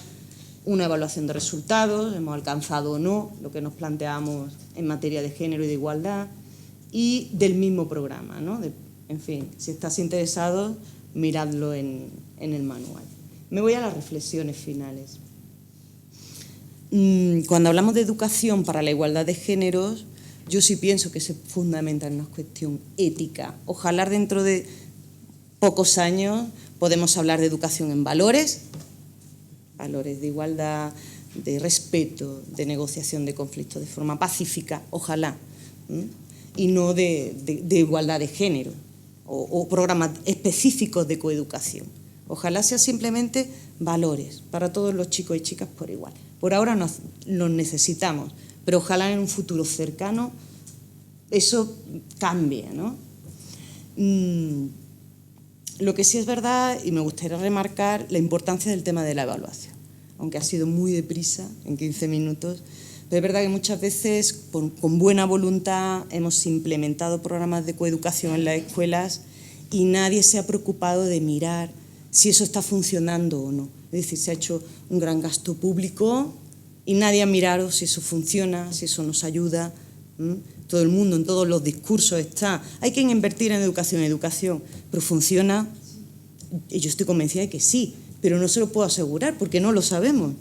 una evaluación de resultados, hemos alcanzado o no lo que nos planteamos en materia de género y de igualdad, y del mismo programa, ¿no? En fin, si estás interesado, miradlo en el manual. Me voy a las reflexiones finales. Cuando hablamos de educación para la igualdad de géneros, yo sí pienso que se fundamenta en una cuestión ética. Ojalá dentro de pocos años podemos hablar de educación en valores de igualdad, de respeto, de negociación de conflictos de forma pacífica, ojalá, y no de igualdad de género o programas específicos de coeducación. Ojalá sea simplemente valores para todos los chicos y chicas por igual. Por ahora los necesitamos, pero ojalá en un futuro cercano eso cambie, ¿no? Lo que sí es verdad, y me gustaría remarcar, la importancia del tema de la evaluación, aunque ha sido muy deprisa, en 15 minutos, pero es verdad que muchas veces, con buena voluntad, hemos implementado programas de coeducación en las escuelas y nadie se ha preocupado de mirar si eso está funcionando o no. Es decir, se ha hecho un gran gasto público y nadie ha mirado si eso funciona, si eso nos ayuda. Todo el mundo, en todos los discursos está, hay que invertir en educación, pero ¿funciona? Y yo estoy convencida de que sí, pero no se lo puedo asegurar porque no lo sabemos.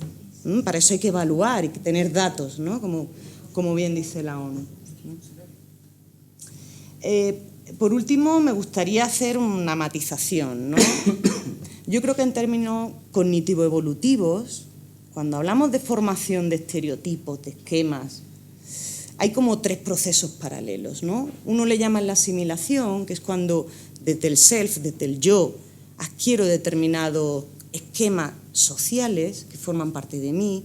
Para eso hay que evaluar y que tener datos, ¿no? Como bien dice la ONU. Por último, me gustaría hacer una matización, ¿no? Yo creo que en términos cognitivo-evolutivos, cuando hablamos de formación de estereotipos, de esquemas, hay como 3 procesos paralelos, ¿no? Uno le llaman la asimilación, que es cuando desde el self, desde el yo, adquiero determinados esquemas sociales que forman parte de mí.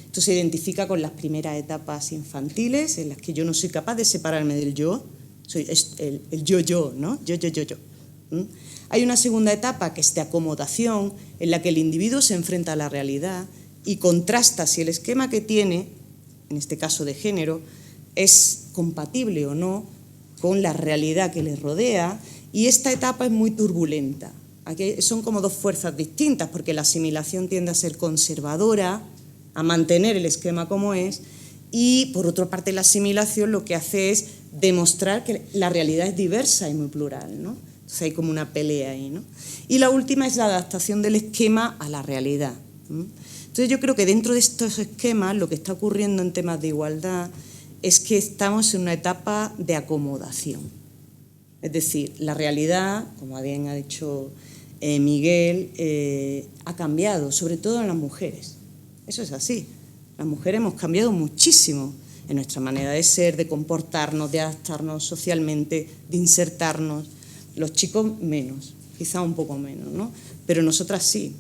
Esto se identifica con las primeras etapas infantiles, en las que yo no soy capaz de separarme del yo, soy el yo, ¿no? Yo. Hay una segunda etapa que es de acomodación, en la que el individuo se enfrenta a la realidad y contrasta si el esquema que tiene, en este caso de género, es compatible o no con la realidad que le rodea, y esta etapa es muy turbulenta. Aquí son como 2 fuerzas distintas, porque la asimilación tiende a ser conservadora, a mantener el esquema como es, y por otra parte la asimilación lo que hace es demostrar que la realidad es diversa y muy plural, ¿no? Entonces hay como una pelea ahí, ¿no? Y la última es la adaptación del esquema a la realidad. Entonces yo creo que dentro de estos esquemas lo que está ocurriendo en temas de igualdad es que estamos en una etapa de acomodación. Es decir, la realidad, como bien ha dicho Miguel, ha cambiado, sobre todo en las mujeres. Eso es así. Las mujeres hemos cambiado muchísimo en nuestra manera de ser, de comportarnos, de adaptarnos socialmente, de insertarnos. Los chicos menos, quizá un poco menos, ¿no? Pero nosotras sí.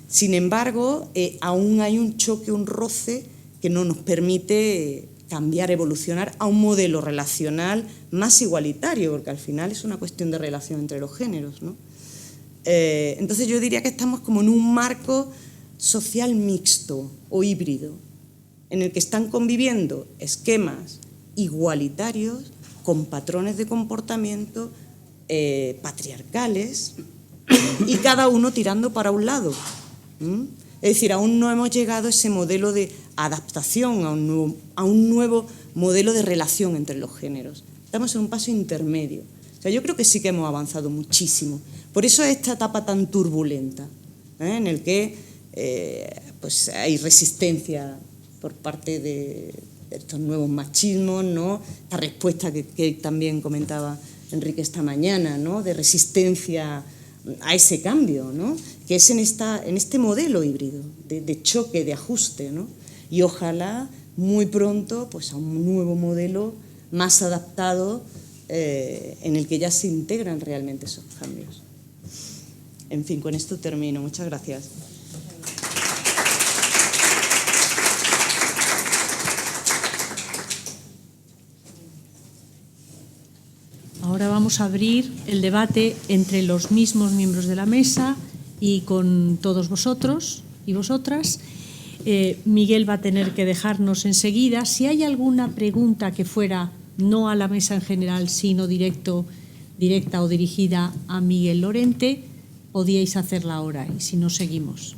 Sin embargo, aún hay un choque, un roce que no nos permite cambiar, evolucionar a un modelo relacional más igualitario, porque al final es una cuestión de relación entre los géneros, ¿no? Entonces yo diría que estamos como en un marco social mixto o híbrido, en el que están conviviendo esquemas igualitarios con patrones de comportamiento patriarcales y cada uno tirando para un lado. Es decir, aún no hemos llegado a ese modelo de adaptación, a un nuevo modelo de relación entre los géneros. Estamos en un paso intermedio. O sea, yo creo que sí que hemos avanzado muchísimo. Por eso es esta etapa tan turbulenta, en el que pues hay resistencia por parte de estos nuevos machismos, ¿no? Esta respuesta que también comentaba Enrique esta mañana, ¿no? De resistencia a ese cambio, ¿no? Que es en este modelo híbrido, de choque, de ajuste, ¿no? Y ojalá muy pronto pues, a un nuevo modelo más adaptado en el que ya se integran realmente esos cambios. En fin, con esto termino. Muchas gracias. Ahora vamos a abrir el debate entre los mismos miembros de la mesa y con todos vosotros y vosotras. Miguel va a tener que dejarnos enseguida. Si hay alguna pregunta que fuera no a la mesa en general, sino directa o dirigida a Miguel Lorente, podíais hacerla ahora y si no, seguimos.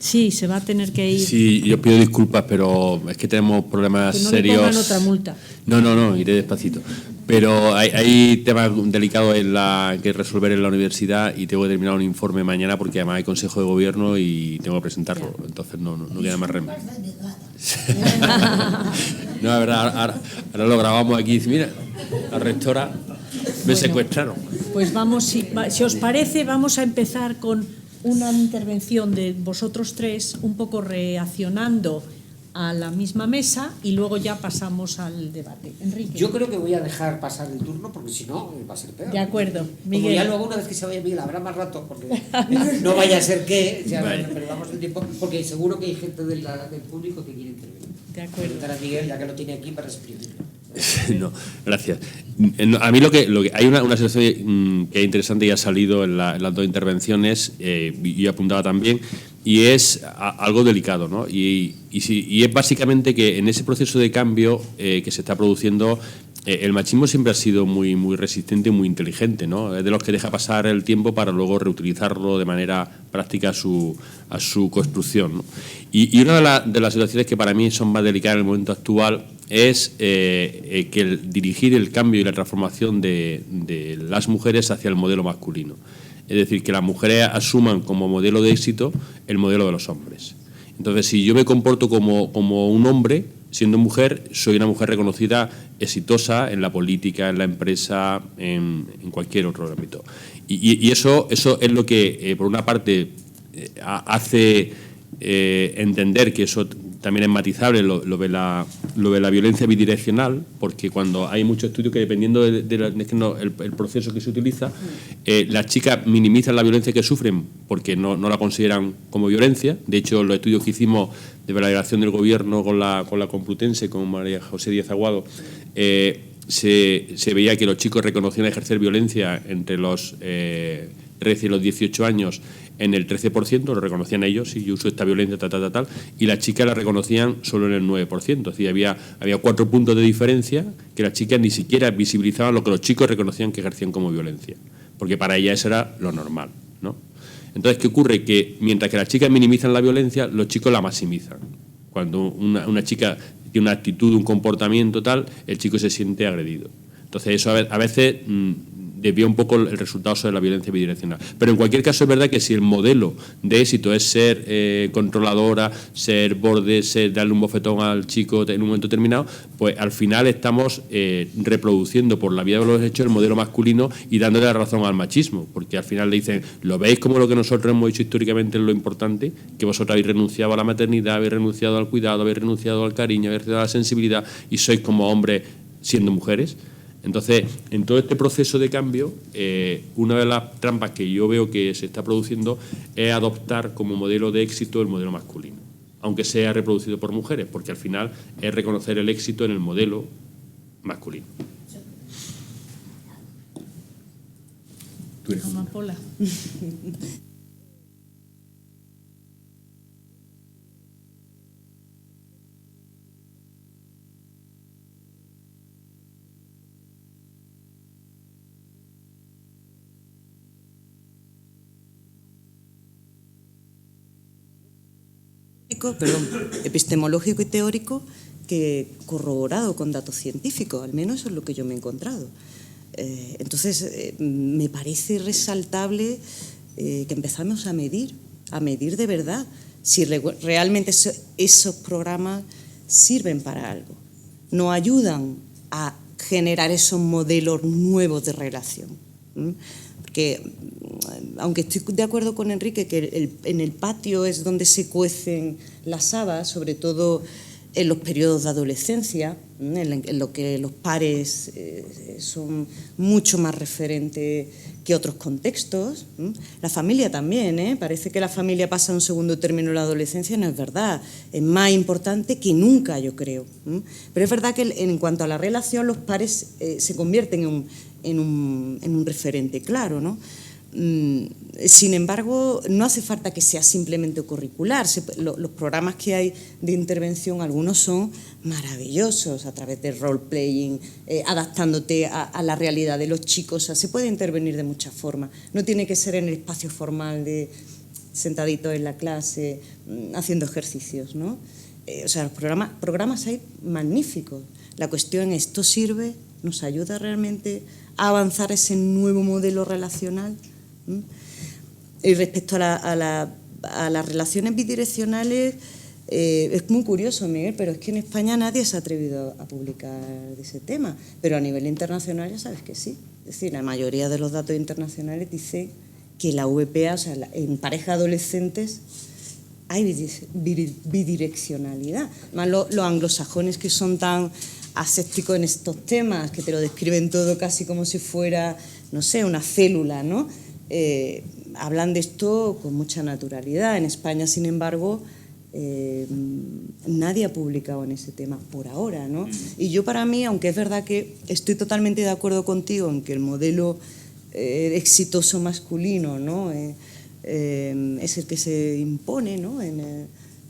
Sí, se va a tener que ir. Sí, yo pido disculpas, pero es que tenemos problemas que no serios. Le pongan otra multa. No, iré despacito. Pero hay temas delicados que resolver en la universidad y tengo que terminar un informe mañana porque además hay consejo de gobierno y tengo que presentarlo. Entonces no queda más remedio. No, la verdad, ahora lo grabamos aquí y dice, mira, la rectora me secuestraron. Pues vamos, si os parece, vamos a empezar con una intervención de vosotros tres, un poco reaccionando a la misma mesa y luego ya pasamos al debate. Enrique. Yo creo que voy a dejar pasar el turno porque si no va a ser peor. De acuerdo, Miguel. Como ya luego una vez que se vaya Miguel habrá más rato porque no vaya a ser que perdamos el tiempo porque seguro que hay gente del público que quiere intervenir. De acuerdo. Preguntar a Miguel ya que lo tiene aquí para exprimirlo. No, gracias. A mí lo que hay una situación que es interesante y ha salido en las 2 intervenciones y apuntaba también y es algo delicado, ¿no? Y es básicamente que en ese proceso de cambio que se está produciendo el machismo siempre ha sido muy resistente y muy inteligente, ¿no? Es de los que deja pasar el tiempo para luego reutilizarlo de manera práctica a su construcción, ¿no? Y una de las situaciones que para mí son más delicadas en el momento actual es que el dirigir el cambio y la transformación de las mujeres hacia el modelo masculino. Es decir, que las mujeres asuman como modelo de éxito el modelo de los hombres. Entonces, si yo me comporto como un hombre, siendo mujer, soy una mujer reconocida, exitosa en la política, en la empresa, en cualquier otro ámbito. Y eso es lo que, por una parte, hace entender que eso también es matizable lo de la violencia bidireccional, porque cuando hay muchos estudios que dependiendo el proceso que se utiliza, las chicas minimizan la violencia que sufren porque no la consideran como violencia. De hecho, los estudios que hicimos de la delegación del Gobierno con la Complutense, con María José Díaz Aguado, se veía que los chicos reconocían ejercer violencia entre los 13 y los 18 años en el 13%, lo reconocían ellos, si yo uso esta violencia, tal, y las chicas la reconocían solo en el 9%. Es decir, había 4 puntos de diferencia que las chicas ni siquiera visibilizaban lo que los chicos reconocían que ejercían como violencia, porque para ellas eso era lo normal, ¿no? Entonces, ¿qué ocurre? Que mientras que las chicas minimizan la violencia, los chicos la maximizan. Cuando una chica tiene una actitud, un comportamiento tal, el chico se siente agredido. Entonces, eso a veces desvía un poco el resultado sobre la violencia bidireccional. Pero en cualquier caso es verdad que si el modelo de éxito es ser controladora, ser borde, darle un bofetón al chico en un momento determinado, pues al final estamos reproduciendo por la vía de los hechos el modelo masculino y dándole la razón al machismo, porque al final le dicen, ¿lo veis como lo que nosotros hemos hecho históricamente es lo importante? Que vosotros habéis renunciado a la maternidad, habéis renunciado al cuidado, habéis renunciado al cariño, habéis renunciado a la sensibilidad y sois como hombres siendo mujeres. Entonces, en todo este proceso de cambio, una de las trampas que yo veo que se está produciendo es adoptar como modelo de éxito el modelo masculino, aunque sea reproducido por mujeres, porque al final es reconocer el éxito en el modelo masculino. ¿Tú eres? Amapola. Epistemológico y teórico que corroborado con datos científicos, al menos eso es lo que yo me he encontrado. Entonces, me parece resaltable que empezamos a medir de verdad si realmente esos programas sirven para algo, nos ayudan a generar esos modelos nuevos de relación. Porque, aunque estoy de acuerdo con Enrique que en el patio es donde se cuecen las habas, sobre todo en los periodos de adolescencia, en lo que los pares son mucho más referentes que otros contextos. La familia también, parece que la familia pasa a un segundo término en la adolescencia, no es verdad, es más importante que nunca, yo creo. Pero es verdad que en cuanto a la relación, los pares se convierten en un referente claro, ¿no? Sin embargo, no hace falta que sea simplemente curricular. Los programas que hay de intervención, algunos son maravillosos a través del role-playing, adaptándote a la realidad de los chicos. O sea, se puede intervenir de muchas formas. No tiene que ser en el espacio formal de sentadito en la clase, haciendo ejercicios, ¿no? O sea, los programas hay magníficos. La cuestión es, ¿esto sirve? ¿Nos ayuda realmente a avanzar ese nuevo modelo relacional? Y respecto a las relaciones bidireccionales, es muy curioso, Miguel, pero es que en España nadie se ha atrevido a publicar de ese tema, pero a nivel internacional ya sabes que sí. Es decir, la mayoría de los datos internacionales dicen que la VPA, o sea, en parejas adolescentes hay bidireccionalidad. Más los anglosajones, que son tan asépticos en estos temas, que te lo describen todo casi como si fuera, no sé, una célula, ¿no? Hablan de esto con mucha naturalidad. En España, sin embargo, nadie ha publicado en ese tema por ahora, ¿no? Y yo, para mí, aunque es verdad que estoy totalmente de acuerdo contigo en que el modelo exitoso masculino, ¿no? Es el que se impone, ¿no?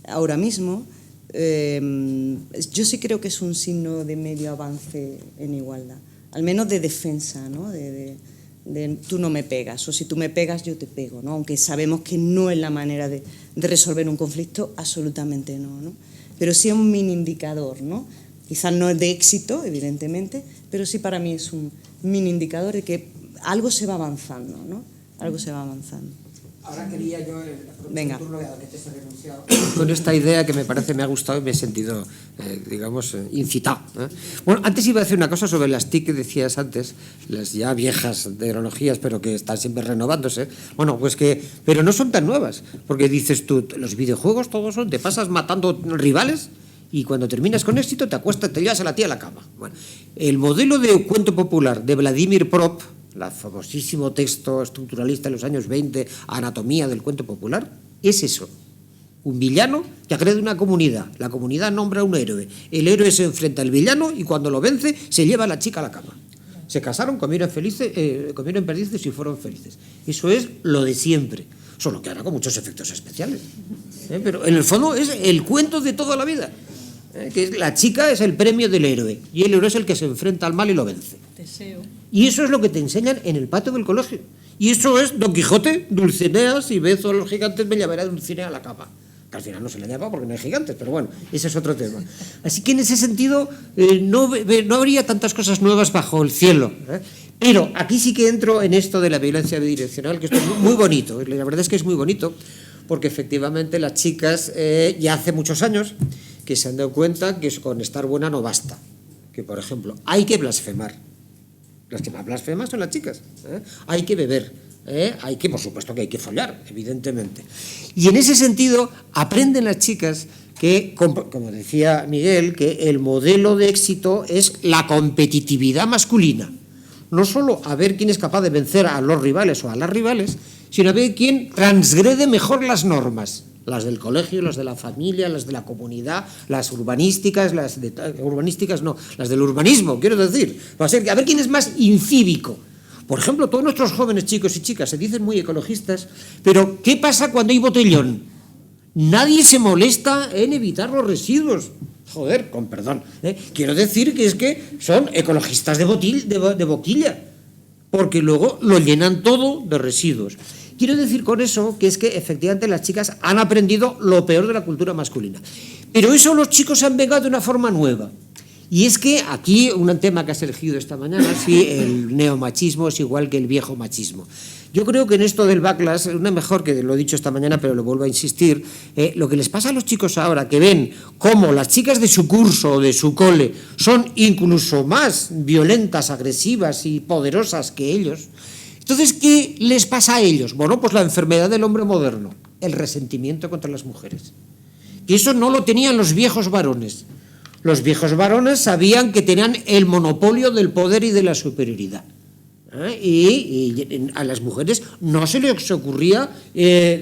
Ahora mismo, yo sí creo que es un signo de medio avance en igualdad, al menos de defensa, ¿no? De tú no me pegas, o si tú me pegas yo te pego, ¿no? Aunque sabemos que no es la manera de resolver un conflicto, absolutamente no, ¿no? Pero sí es un mini indicador, ¿no? Quizás no es de éxito, evidentemente, pero sí para mí es un mini indicador de que algo se va avanzando, ¿no? Algo se va avanzando. Ahora quería yo Venga. con esta idea que me ha gustado y me he sentido, digamos, incitado. Bueno, antes iba a decir una cosa sobre las TIC que decías antes, las ya viejas tecnologías, pero que están siempre renovándose. Bueno, pues pero no son tan nuevas, porque dices tú, los videojuegos todos son, te pasas matando rivales y cuando terminas con éxito te acuestas, te llevas a la tía a la cama. Bueno, el modelo de cuento popular de Vladimir Prop, el famosísimo texto estructuralista de los años 20, Anatomía del cuento popular, es eso. Un villano que agrede una comunidad. La comunidad nombra a un héroe. El héroe se enfrenta al villano y cuando lo vence se lleva a la chica a la cama. Se casaron, comieron perdices y fueron felices. Eso es lo de siempre. Solo que ahora con muchos efectos especiales. Pero en el fondo es el cuento de toda la vida. Que la chica es el premio del héroe y el héroe es el que se enfrenta al mal y lo vence. Deseo. Y eso es lo que te enseñan en el patio del colegio. Y eso es Don Quijote, Dulcinea, si beso a los gigantes me llevará Dulcinea a la cama. Que al final no se la lleva porque no hay gigantes, pero bueno, ese es otro tema. Así que en ese sentido no habría tantas cosas nuevas bajo el cielo. Pero aquí sí que entro en esto de la violencia bidireccional, que esto es muy bonito. La verdad es que es muy bonito porque efectivamente las chicas ya hace muchos años que se han dado cuenta que con estar buena no basta. Que, por ejemplo, hay que blasfemar. Las que más blasfeman son las chicas. Hay que beber. Hay que, por supuesto que hay que follar, evidentemente. Y en ese sentido aprenden las chicas que, como decía Miguel, que el modelo de éxito es la competitividad masculina. No solo a ver quién es capaz de vencer a los rivales o a las rivales, sino a ver quién transgrede mejor las normas. Las del colegio, las de la familia, las de la comunidad, las urbanísticas, las del urbanismo, quiero decir. Va a ser que a ver quién es más incívico. Por ejemplo, todos nuestros jóvenes chicos y chicas se dicen muy ecologistas, pero ¿qué pasa cuando hay botellón? Nadie se molesta en evitar los residuos. Joder, con perdón. Quiero decir que es que son ecologistas de boquilla, porque luego lo llenan todo de residuos. Quiero decir con eso que es que efectivamente las chicas han aprendido lo peor de la cultura masculina. Pero eso los chicos han vengado de una forma nueva. Y es que aquí, un tema que has elegido esta mañana, sí, el neomachismo es igual que el viejo machismo. Yo creo que en esto del backlash, una mejor que lo he dicho esta mañana, pero lo vuelvo a insistir, lo que les pasa a los chicos ahora, que ven cómo las chicas de su curso o de su cole son incluso más violentas, agresivas y poderosas que ellos. Entonces, ¿qué les pasa a ellos? Bueno, pues la enfermedad del hombre moderno, el resentimiento contra las mujeres. Que eso no lo tenían los viejos varones. Los viejos varones sabían que tenían el monopolio del poder y de la superioridad. Y a las mujeres no se les ocurría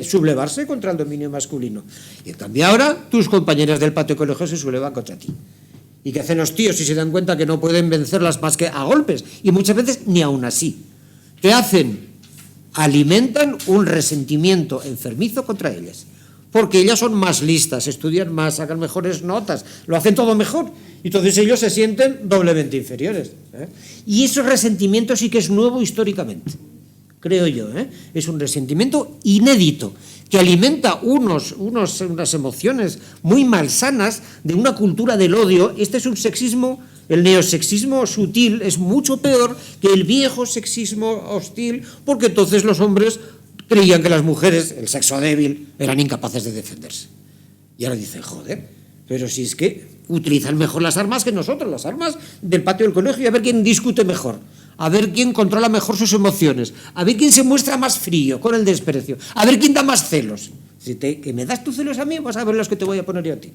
sublevarse contra el dominio masculino. Y en cambio ahora tus compañeras del patio colegio se sublevan contra ti. ¿Y qué hacen los tíos si se dan cuenta que no pueden vencerlas más que a golpes? Y muchas veces ni aún así. ¿Qué hacen? Alimentan un resentimiento enfermizo contra ellas. Porque ellas son más listas, estudian más, sacan mejores notas, lo hacen todo mejor. Entonces ellos se sienten doblemente inferiores. Y ese resentimiento sí que es nuevo históricamente, creo yo. Es un resentimiento inédito que alimenta unas emociones muy malsanas de una cultura del odio. Este es un sexismo. El neosexismo sutil es mucho peor que el viejo sexismo hostil, porque entonces los hombres creían que las mujeres, el sexo débil, eran incapaces de defenderse. Y ahora dicen, joder, pero si es que utilizan mejor las armas que nosotros, las armas del patio del colegio, y a ver quién discute mejor, a ver quién controla mejor sus emociones, a ver quién se muestra más frío con el desprecio, a ver quién da más celos. Si que me das tus celos a mí, vas a ver los que te voy a poner yo a ti.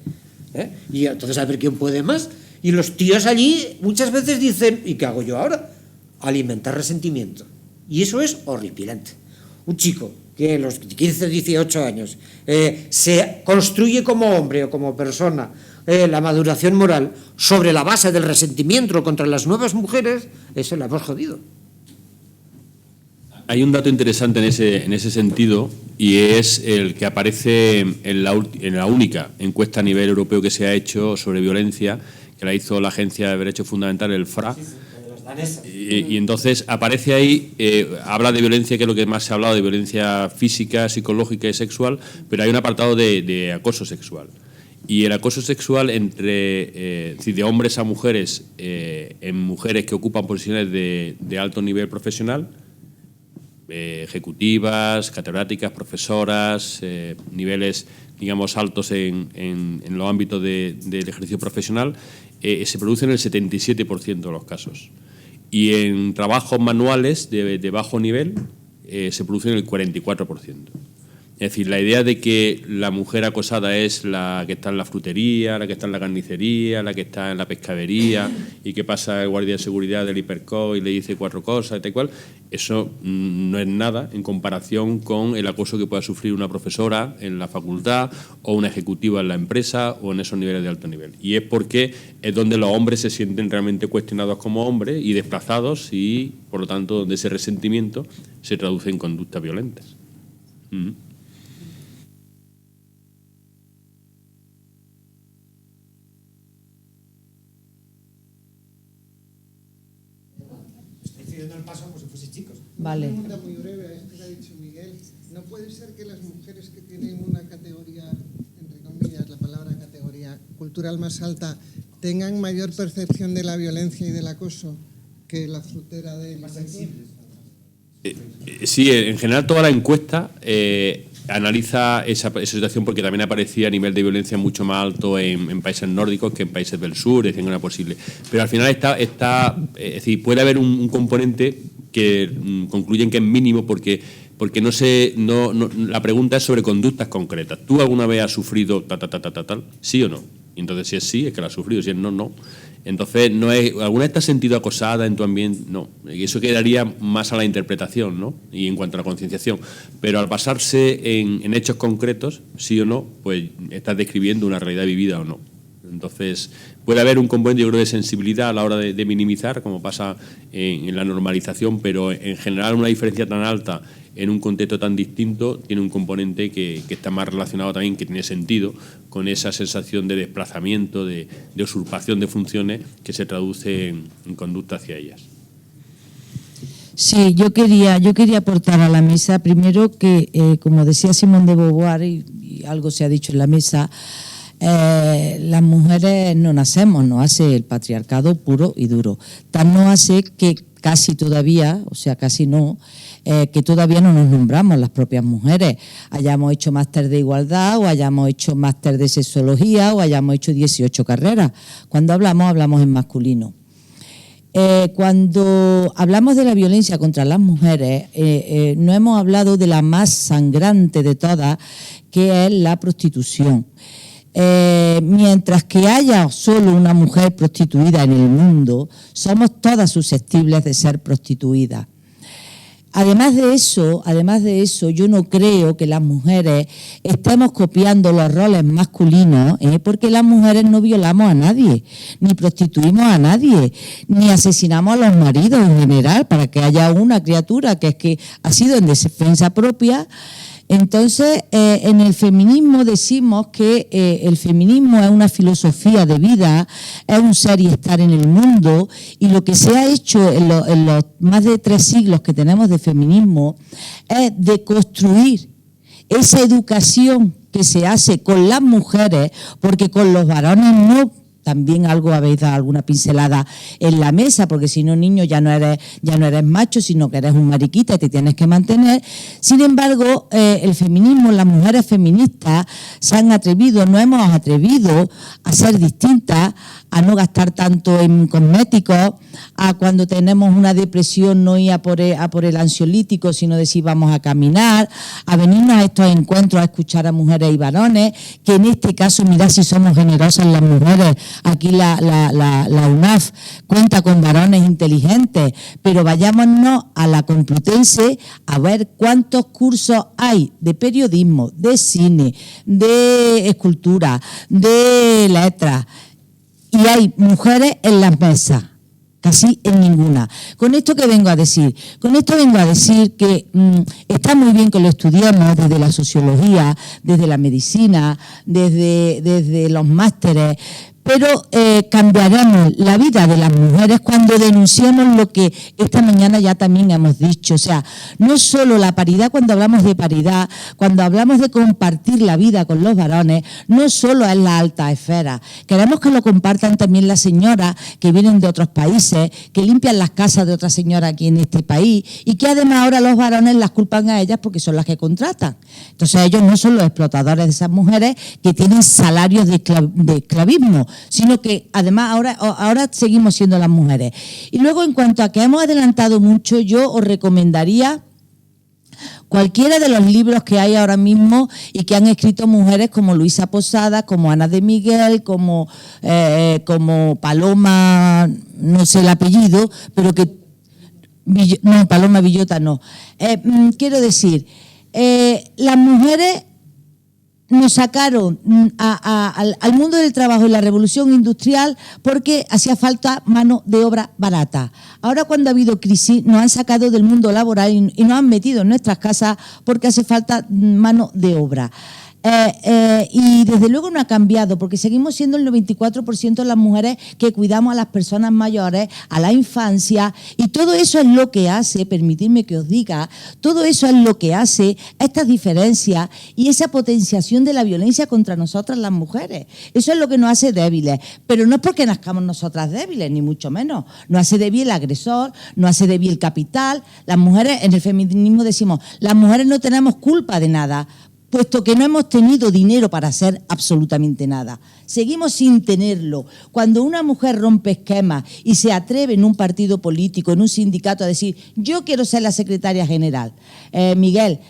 Y entonces a ver quién puede más. Y los tíos allí muchas veces dicen, ¿y qué hago yo ahora? Alimentar resentimiento. Y eso es horripilante. Un chico que a los 15, 18 años se construye como hombre o como persona la maduración moral sobre la base del resentimiento contra las nuevas mujeres, eso lo hemos jodido. Hay un dato interesante en ese sentido y es el que aparece en la única encuesta a nivel europeo que se ha hecho sobre violencia, que la hizo la Agencia de Derechos Fundamentales, el FRA. Y entonces aparece ahí, habla de violencia, que es lo que más se ha hablado, de violencia física, psicológica y sexual, pero hay un apartado de acoso sexual. Y el acoso sexual de hombres a mujeres, en mujeres que ocupan posiciones de alto nivel profesional, ejecutivas, catedráticas, profesoras, niveles, digamos, altos en los ámbitos del ejercicio profesional, se produce en el 77% de los casos. Y en trabajos manuales de bajo nivel se produce en el 44%. Es decir, la idea de que la mujer acosada es la que está en la frutería, la que está en la carnicería, la que está en la pescadería y que pasa el guardia de seguridad del hiperco y le dice 4 cosas y tal cual, eso no es nada en comparación con el acoso que pueda sufrir una profesora en la facultad o una ejecutiva en la empresa o en esos niveles de alto nivel. Y es porque es donde los hombres se sienten realmente cuestionados como hombres y desplazados y, por lo tanto, donde ese resentimiento se traduce en conductas violentas. El paso como si fuese chicos. Vale. Una pregunta muy breve a esto que ha dicho Miguel. ¿No puede ser que las mujeres que tienen una categoría, entre comillas, la palabra categoría cultural más alta, tengan mayor percepción de la violencia y del acoso que la frutera de más sensibles? Sí, en general toda la encuesta analiza esa situación porque también aparecía a nivel de violencia mucho más alto en países nórdicos que en países del sur, es decir, una posible. Pero al final es decir, puede haber un componente que concluyen que es mínimo porque la pregunta es sobre conductas concretas. ¿Tú alguna vez has sufrido tal? ¿Sí o no? Y entonces si es sí, es que la has sufrido, si es no, no. Entonces, no es, ¿alguna vez te has sentido acosada en tu ambiente? No. Y eso quedaría más a la interpretación, ¿no? Y en cuanto a la concienciación. Pero al basarse en hechos concretos, sí o no, pues estás describiendo una realidad vivida o no. Entonces, puede haber un componente, yo creo, de sensibilidad a la hora de minimizar, como pasa en la normalización, pero en general una diferencia tan alta en un contexto tan distinto tiene un componente que está más relacionado también, que tiene sentido, con esa sensación de desplazamiento, de usurpación de funciones que se traduce en conducta hacia ellas. Sí, yo quería aportar a la mesa primero que, como decía Simone de Beauvoir, y algo se ha dicho en la mesa, las mujeres no nacemos, nos hace el patriarcado puro y duro. Tan no hace que casi todavía, o sea, casi no, que todavía no nos nombramos las propias mujeres, hayamos hecho máster de igualdad o hayamos hecho máster de sexología o hayamos hecho 18 carreras. Cuando hablamos en masculino. Cuando hablamos de la violencia contra las mujeres, no hemos hablado de la más sangrante de todas, que es la prostitución. Mientras que haya solo una mujer prostituida en el mundo, somos todas susceptibles de ser prostituidas. Además de eso, yo no creo que las mujeres estemos copiando los roles masculinos, porque las mujeres no violamos a nadie, ni prostituimos a nadie, ni asesinamos a los maridos en general, para que haya una criatura que ha sido en defensa propia. Entonces, en el feminismo decimos que el feminismo es una filosofía de vida, es un ser y estar en el mundo, y lo que se ha hecho en los más de 3 siglos que tenemos de feminismo es deconstruir esa educación que se hace con las mujeres, porque con los varones no. También algo habéis dado alguna pincelada en la mesa, porque si no, niño, ya no eres macho, sino que eres un mariquita y te tienes que mantener. Sin embargo, el feminismo, las mujeres feministas nos hemos atrevido a ser distintas, a no gastar tanto en cosméticos, a cuando tenemos una depresión no ir a por el ansiolítico, sino decir vamos a caminar, a venirnos a estos encuentros a escuchar a mujeres y varones, que en este caso, mirad si somos generosas las mujeres. Aquí la UNAF cuenta con varones inteligentes, pero vayámonos a la Complutense a ver cuántos cursos hay de periodismo, de cine, de escultura, de letras, y hay mujeres en las mesas. Casi en ninguna. ¿Con esto qué vengo a decir? Con esto vengo a decir que está muy bien que lo estudiemos desde la sociología, desde la medicina, desde los másteres, pero cambiaremos la vida de las mujeres cuando denunciemos lo que esta mañana ya también hemos dicho. O sea, no solo la paridad, cuando hablamos de paridad, cuando hablamos de compartir la vida con los varones, no solo es la alta esfera. Queremos que lo compartan también las señoras que vienen de otros países, que limpian las casas de otras señoras aquí en este país y que además ahora los varones las culpan a ellas porque son las que contratan. Entonces ellos no son los explotadores de esas mujeres que tienen salarios de esclavismo, sino que además ahora seguimos siendo las mujeres. Y luego, en cuanto a que hemos adelantado mucho, yo os recomendaría cualquiera de los libros que hay ahora mismo y que han escrito mujeres como Luisa Posada, como Ana de Miguel, como Paloma, no sé el apellido, pero que... No, Paloma Villota no. Quiero decir, las mujeres nos sacaron al mundo del trabajo y la revolución industrial porque hacía falta mano de obra barata. Ahora, cuando ha habido crisis, nos han sacado del mundo laboral y nos han metido en nuestras casas porque hace falta mano de obra. Y desde luego no ha cambiado, porque seguimos siendo el 94% de las mujeres que cuidamos a las personas mayores, a la infancia, y todo eso es lo que hace, permitidme que os diga, todo eso es lo que hace estas diferencias y esa potenciación de la violencia contra nosotras las mujeres. Eso es lo que nos hace débiles, pero no es porque nazcamos nosotras débiles, ni mucho menos. Nos hace débil el agresor, nos hace débil el capital. Las mujeres, en el feminismo decimos, las mujeres no tenemos culpa de nada, puesto que no hemos tenido dinero para hacer absolutamente nada. Seguimos sin tenerlo. Cuando una mujer rompe esquemas y se atreve en un partido político, en un sindicato, a decir, yo quiero ser la secretaria general, Miguel,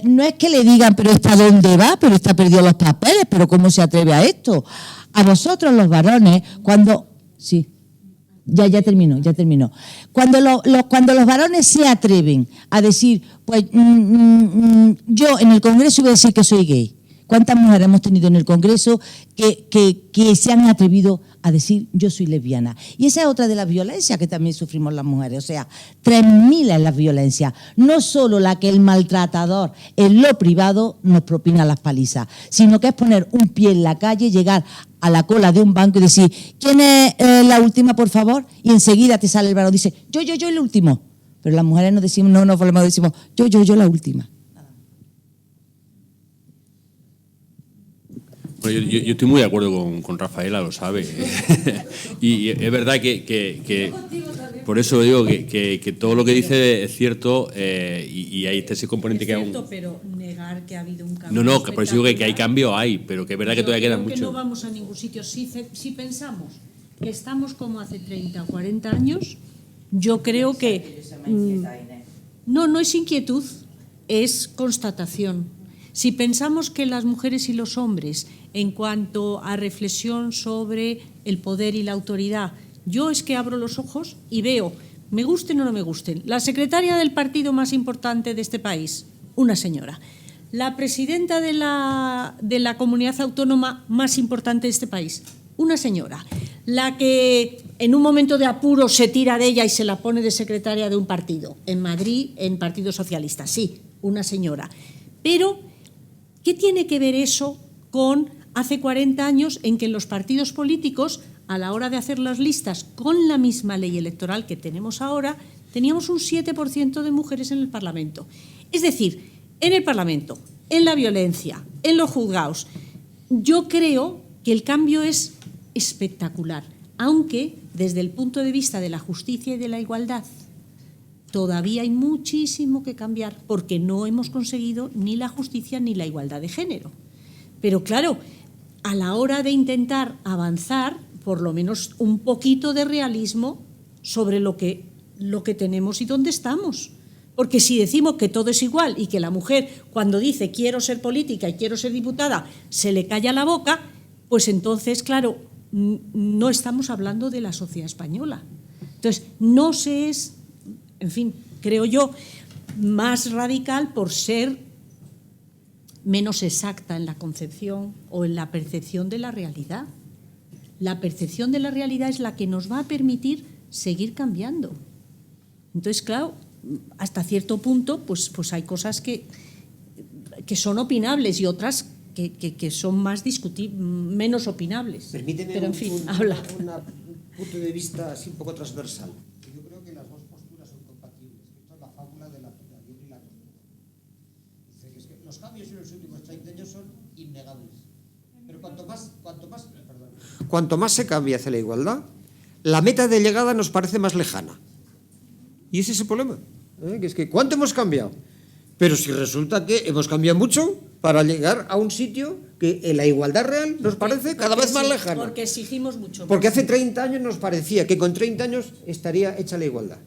no es que le digan, pero ¿esta dónde va? Pero está perdido los papeles, pero ¿cómo se atreve a esto? A vosotros los varones, cuando... Sí. Ya terminó. Cuando los varones se atreven a decir, pues yo en el Congreso voy a decir que soy gay. ¿Cuántas mujeres hemos tenido en el Congreso que se han atrevido a decir yo soy lesbiana? Y esa es otra de las violencias que también sufrimos las mujeres. O sea, 3.000 es la violencia. No solo la que el maltratador en lo privado nos propina las palizas, sino que es poner un pie en la calle, llegar a la cola de un banco y decir, ¿quién es la última, por favor? Y enseguida te sale el varón y dice, yo, el último. Pero las mujeres nos decimos, no volvemos, decimos, yo, la última. Bueno, yo estoy muy de acuerdo con Rafaela, lo sabe. Y es verdad que por eso digo que todo lo que dice es cierto y ahí está ese componente que cierto, pero negar que ha habido un cambio. No, por eso digo que hay cambio, pero que es verdad que todavía queda mucho. Que no vamos a ningún sitio. Si pensamos que estamos como hace 30 o 40 años, yo creo que... No es inquietud, es constatación. Si pensamos que las mujeres y los hombres, en cuanto a reflexión sobre el poder y la autoridad, yo es que abro los ojos y veo, me gusten o no me gusten, la secretaria del partido más importante de este país, una señora, la presidenta de la comunidad autónoma más importante de este país, una señora, la que en un momento de apuro se tira de ella y se la pone de secretaria de un partido, en Madrid, en Partido Socialista, sí, una señora. Pero, ¿qué tiene que ver eso con hace 40 años en que en los partidos políticos, a la hora de hacer las listas con la misma ley electoral que tenemos ahora, teníamos un 7% de mujeres en el Parlamento? Es decir, en el Parlamento, en la violencia, en los juzgados, yo creo que el cambio es espectacular, aunque desde el punto de vista de la justicia y de la igualdad todavía hay muchísimo que cambiar porque no hemos conseguido ni la justicia ni la igualdad de género. Pero claro, a la hora de intentar avanzar, por lo menos un poquito de realismo sobre lo que tenemos y dónde estamos. Porque si decimos que todo es igual y que la mujer cuando dice quiero ser política y quiero ser diputada se le calla la boca, pues entonces, claro, no estamos hablando de la sociedad española. Entonces, no se es, en fin, creo yo, más radical por ser menos exacta en la concepción o en la percepción de la realidad. La percepción de la realidad es la que nos va a permitir seguir cambiando. Entonces, claro, hasta cierto punto, pues hay cosas que son opinables y otras que son más menos opinables. Permíteme pero en fin, un punto de vista así un poco transversal. Yo creo que las dos posturas son compatibles. Esto es la fábula de la liebre y la costura. Dice que es que los cambios en los últimos 30 años son innegables. Pero cuanto más se cambia hacia la igualdad, la meta de llegada nos parece más lejana. Y ese es el problema. Que es que ¿cuánto hemos cambiado? Pero si resulta que hemos cambiado mucho para llegar a un sitio que en la igualdad real nos parece cada vez más lejano. Porque exigimos mucho. Porque hace 30 años nos parecía que con 30 años estaría hecha la igualdad.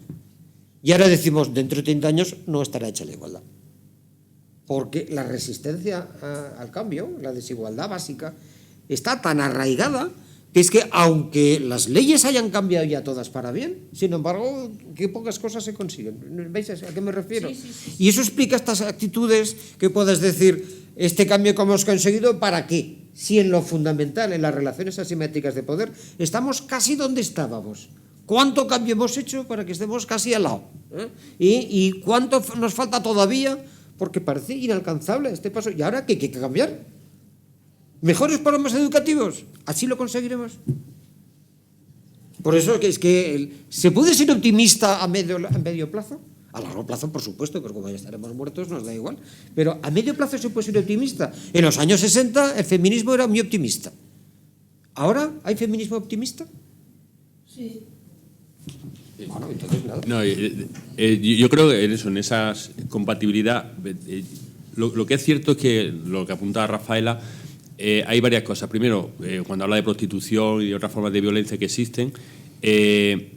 Y ahora decimos, dentro de 30 años no estará hecha la igualdad. Porque la resistencia al cambio, la desigualdad básica, está tan arraigada que es que aunque las leyes hayan cambiado ya todas para bien, sin embargo, qué pocas cosas se consiguen. ¿Veis a qué me refiero? Sí. Y eso explica estas actitudes que puedes decir, este cambio que hemos conseguido, ¿para qué? Si en lo fundamental, en las relaciones asimétricas de poder, estamos casi donde estábamos. ¿Cuánto cambio hemos hecho para que estemos casi al lado? ¿Y cuánto nos falta todavía? Porque parece inalcanzable este paso. ¿Y ahora qué hay que cambiar? ¿Mejores programas educativos? ¿Así lo conseguiremos? Por eso que es que ¿se puede ser optimista a medio plazo? A largo plazo, por supuesto, porque como ya estaremos muertos nos da igual. Pero a medio plazo se puede ser optimista. En los años 60 el feminismo era muy optimista. ¿Ahora hay feminismo optimista? Sí. Bueno, entonces nada. No, yo creo que en esa compatibilidad, lo que es cierto es que lo que apuntaba Rafaela, hay varias cosas. Primero, cuando habla de prostitución y de otras formas de violencia que existen,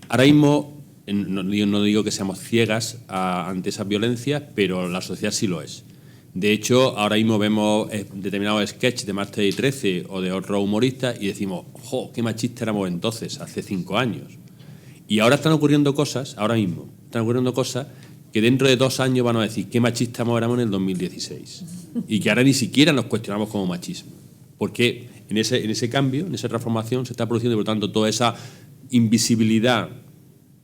ahora mismo no digo que seamos ciegas ante esas violencias, pero la sociedad sí lo es. De hecho, ahora mismo vemos determinados sketches de Martes y 13 o de otros humoristas y decimos, ¡jo, qué machistas éramos entonces, hace 5 años! Y ahora están ocurriendo cosas, que dentro de 2 años van a decir qué machistas éramos en el 2016 y que ahora ni siquiera nos cuestionamos como machismo. Porque en ese cambio, en esa transformación se está produciendo y por lo tanto toda esa invisibilidad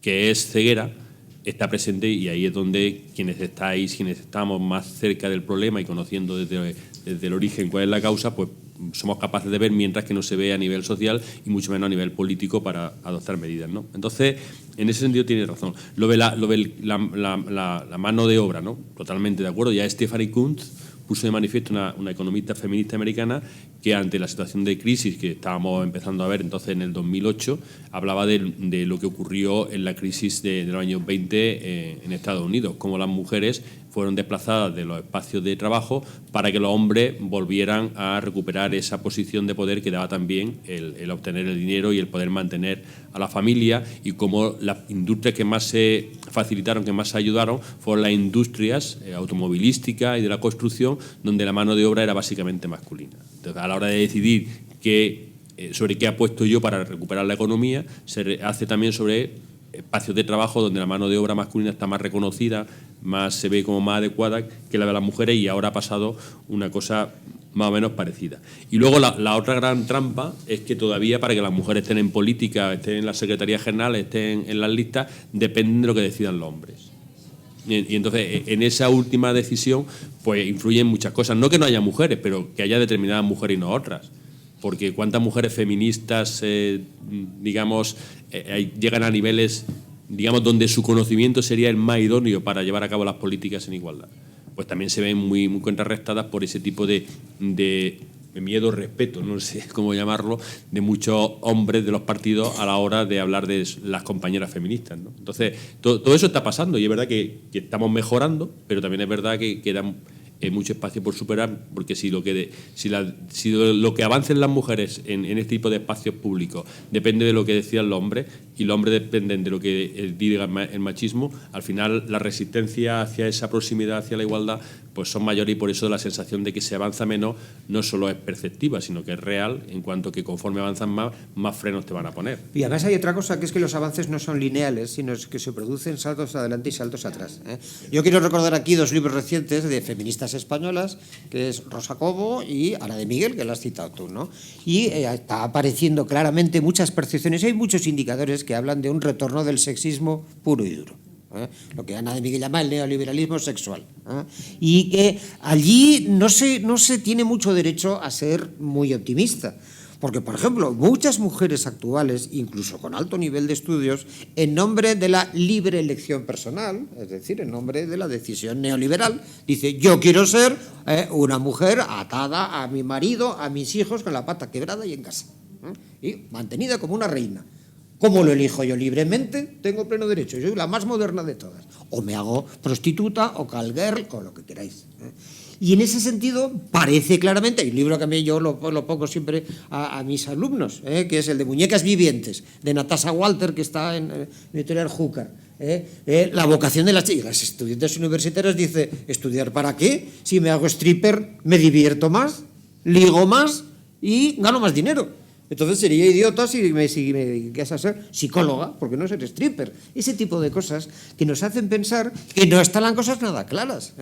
que es ceguera está presente y ahí es donde quienes estamos más cerca del problema y conociendo desde el origen cuál es la causa, pues somos capaces de ver mientras que no se ve a nivel social y mucho menos a nivel político para adoptar medidas, ¿no? Entonces, en ese sentido tiene razón. Lo de la mano de obra, ¿no? Totalmente de acuerdo. Ya Stephanie Kuntz puso de manifiesto una economista feminista americana que ante la situación de crisis que estábamos empezando a ver entonces en el 2008, hablaba de lo que ocurrió en la crisis de los años 20 en Estados Unidos, cómo las mujeres fueron desplazadas de los espacios de trabajo para que los hombres volvieran a recuperar esa posición de poder que daba también el obtener el dinero y el poder mantener a la familia, y cómo las industrias que más se facilitaron, que más se ayudaron, fueron las industrias automovilísticas y de la construcción, donde la mano de obra era básicamente masculina. Entonces, a la hora de decidir sobre qué apuesto yo para recuperar la economía, se hace también sobre espacios de trabajo donde la mano de obra masculina está más reconocida, más se ve como más adecuada que la de las mujeres, y ahora ha pasado una cosa más o menos parecida. Y luego la otra gran trampa es que todavía para que las mujeres estén en política, estén en la Secretaría General, estén en las listas, dependen de lo que decidan los hombres. Y entonces en esa última decisión pues influyen muchas cosas. No que no haya mujeres, pero que haya determinadas mujeres y no otras. Porque cuántas mujeres feministas, llegan a niveles, donde su conocimiento sería el más idóneo para llevar a cabo las políticas en igualdad. Pues también se ven muy, muy contrarrestadas por ese tipo de miedo, respeto, no sé cómo llamarlo, de muchos hombres de los partidos a la hora de hablar de las compañeras feministas, ¿no? Entonces, todo eso está pasando y es verdad que estamos mejorando, pero también es verdad que quedan mucho espacio por superar, porque si lo que avancen las mujeres en este tipo de espacios públicos depende de lo que decían los hombres y los hombres dependen de lo que diga el machismo, al final la resistencia hacia esa proximidad, hacia la igualdad, pues son mayores, y por eso la sensación de que se avanza menos no solo es perceptiva, sino que es real, en cuanto que conforme avanzan más frenos te van a poner. Y además hay otra cosa, que es que los avances no son lineales, sino que se producen saltos adelante y saltos atrás, ¿eh? Yo quiero recordar aquí 2 libros recientes de feministas españolas, que es Rosa Cobo y Ana de Miguel, que la has citado tú, ¿no? Y está apareciendo claramente muchas percepciones, hay muchos indicadores que hablan de un retorno del sexismo puro y duro. lo que Ana de Miguel llama el neoliberalismo sexual, y que allí no se tiene mucho derecho a ser muy optimista. Porque, por ejemplo, muchas mujeres actuales, incluso con alto nivel de estudios, en nombre de la libre elección personal, es decir, en nombre de la decisión neoliberal, dice, yo quiero ser una mujer atada a mi marido, a mis hijos, con la pata quebrada y en casa, y mantenida como una reina. Como lo elijo yo libremente, tengo pleno derecho. Yo soy la más moderna de todas. O me hago prostituta o call girl o lo que queráis. Y en ese sentido parece claramente, hay un libro que a mí yo lo pongo siempre a mis alumnos, que es el de Muñecas Vivientes, de Natasha Walter, que está en Editorial Júcar. La vocación de las estudiantes universitarias dice, ¿estudiar para qué? Si me hago stripper, me divierto más, ligo más y gano más dinero. Entonces sería idiota si me quieres ser psicóloga, porque no ser stripper. Ese tipo de cosas que nos hacen pensar que no están las cosas nada claras.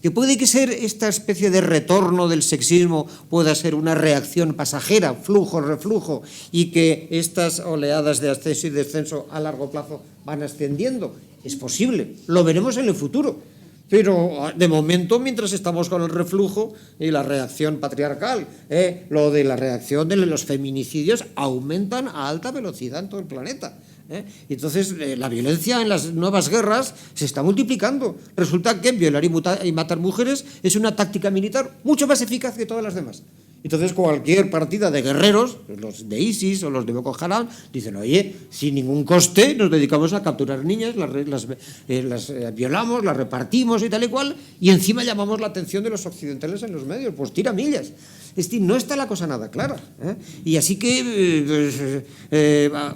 Que puede que ser esta especie de retorno del sexismo pueda ser una reacción pasajera, flujo, reflujo, y que estas oleadas de ascenso y descenso a largo plazo van ascendiendo. Es posible, lo veremos en el futuro. Pero de momento, mientras estamos con el reflujo y la reacción patriarcal, lo de la reacción de los feminicidios aumentan a alta velocidad en todo el planeta. Entonces, la violencia en las nuevas guerras se está multiplicando. Resulta que violar y matar mujeres es una táctica militar mucho más eficaz que todas las demás. Entonces, cualquier partida de guerreros, los de ISIS o los de Boko Haram, dicen, oye, sin ningún coste nos dedicamos a capturar niñas, las violamos, las repartimos y tal y cual, y encima llamamos la atención de los occidentales en los medios, pues tira millas. No está la cosa nada clara. Y así que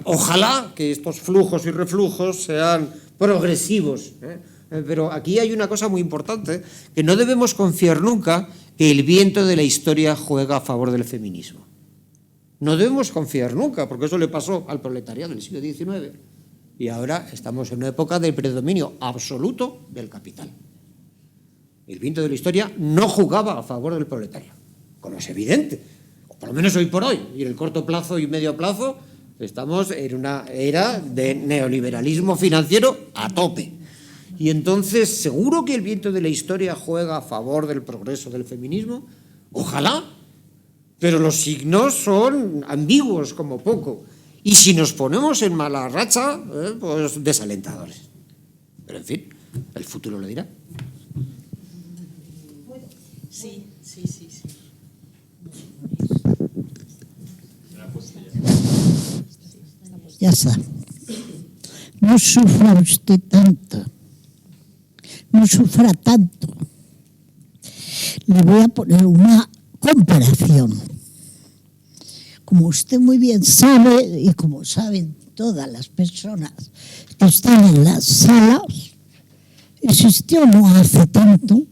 ojalá que estos flujos y reflujos sean progresivos. Pero aquí hay una cosa muy importante, que no debemos confiar nunca que el viento de la historia juega a favor del feminismo. No debemos confiar nunca, porque eso le pasó al proletariado del siglo XIX. Y ahora estamos en una época de predominio absoluto del capital. El viento de la historia no jugaba a favor del proletario, como es evidente. O por lo menos hoy por hoy, y en el corto plazo y medio plazo, estamos en una era de neoliberalismo financiero a tope. Y entonces, ¿seguro que el viento de la historia juega a favor del progreso del feminismo? Ojalá, pero los signos son ambiguos como poco. Y si nos ponemos en mala racha, pues desalentadores. Pero en fin, el futuro lo dirá. Sí. Ya está. No sufra usted tanto. No sufra tanto. Le voy a poner una comparación. Como usted muy bien sabe, y como saben todas las personas que están en las salas, existió no hace tanto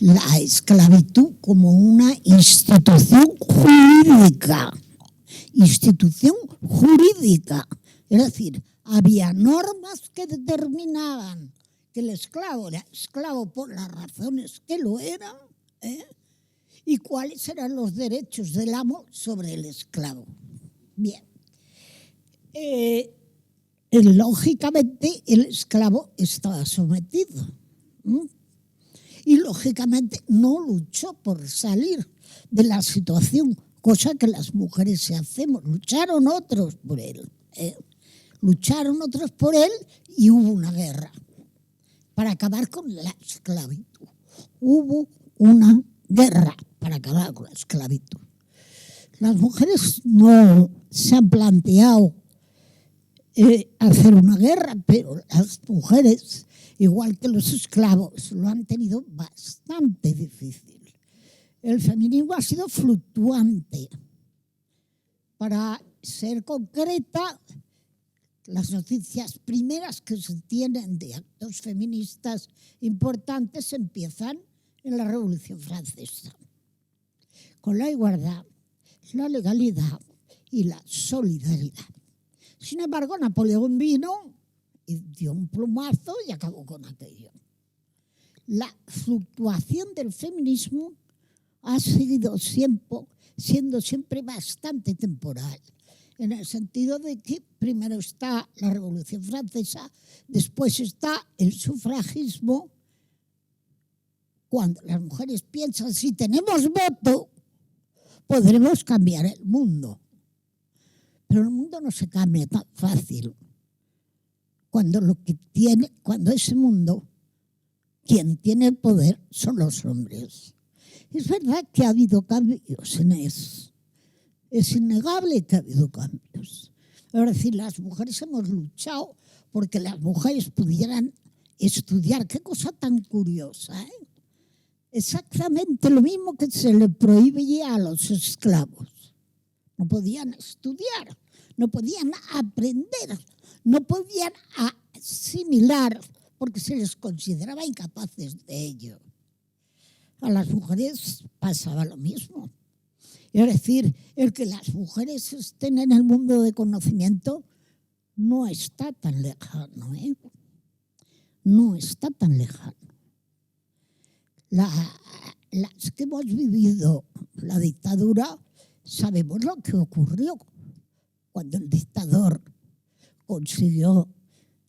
la esclavitud como una institución jurídica. Institución jurídica. Es decir, había normas que determinaban que el esclavo era esclavo por las razones que lo era, y cuáles eran los derechos del amo sobre el esclavo. Bien. Lógicamente, el esclavo estaba sometido. Y lógicamente no luchó por salir de la situación, cosa que las mujeres se hacemos. Lucharon otros por él. Lucharon otros por él y hubo una guerra para acabar con la esclavitud. Hubo una guerra para acabar con la esclavitud. Las mujeres no se han planteado hacer una guerra, pero las mujeres, igual que los esclavos, lo han tenido bastante difícil. El feminismo ha sido fluctuante. Para ser concreta, las noticias primeras que se tienen de actos feministas importantes empiezan en la Revolución Francesa, con la igualdad, la legalidad y la solidaridad. Sin embargo, Napoleón vino y dio un plumazo y acabó con aquello. La fluctuación del feminismo ha seguido siendo siempre bastante temporal. en el sentido de que primero está la Revolución Francesa, después está el sufragismo. Cuando las mujeres piensan, si tenemos voto, podremos cambiar el mundo. Pero el mundo no se cambia tan fácil. Cuando ese mundo, quien tiene el poder son los hombres. Es verdad que ha habido cambios en eso. Es innegable que ha habido cambios. Es decir, las mujeres hemos luchado porque las mujeres pudieran estudiar. Qué cosa tan curiosa, ¿eh? Exactamente lo mismo que se le prohibía a los esclavos. No podían estudiar, no podían aprender, no podían asimilar porque se les consideraba incapaces de ello. A las mujeres pasaba lo mismo. Es decir, el que las mujeres estén en el mundo de conocimiento no está tan lejano, ¿eh? No está tan lejano. Las que hemos vivido la dictadura, sabemos lo que ocurrió cuando el dictador consiguió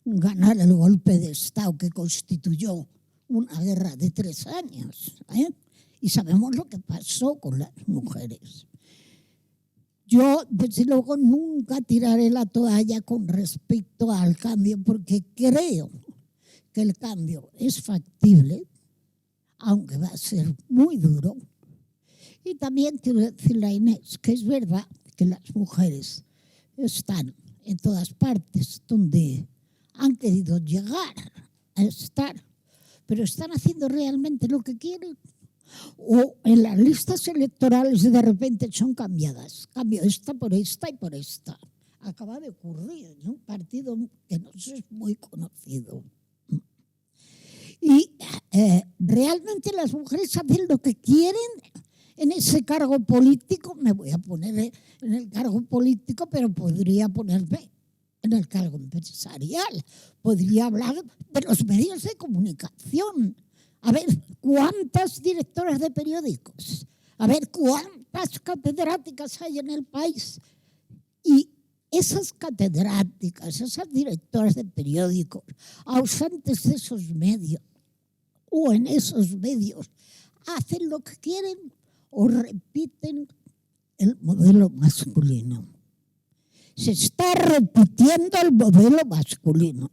ganar el golpe de Estado que constituyó una guerra de 3 años, ¿eh? Y sabemos lo que pasó con las mujeres. Yo, desde luego, nunca tiraré la toalla con respecto al cambio, porque creo que el cambio es factible, aunque va a ser muy duro. Y también quiero decirle a Inés que es verdad que las mujeres están en todas partes donde han querido llegar a estar, pero están haciendo realmente lo que quieren. O en las listas electorales de repente son cambiadas. Cambio esta por esta y por esta. Acaba de ocurrir en un partido que no es muy conocido. Y realmente las mujeres hacen lo que quieren en ese cargo político. Me voy a poner en el cargo político, pero podría ponerme en el cargo empresarial. Podría hablar de los medios de comunicación. A ver, ¿cuántas directoras de periódicos? A ver, ¿cuántas catedráticas hay en el país? Y esas catedráticas, esas directoras de periódicos, ausentes de esos medios, o en esos medios, hacen lo que quieren o repiten el modelo masculino. Se está repitiendo el modelo masculino.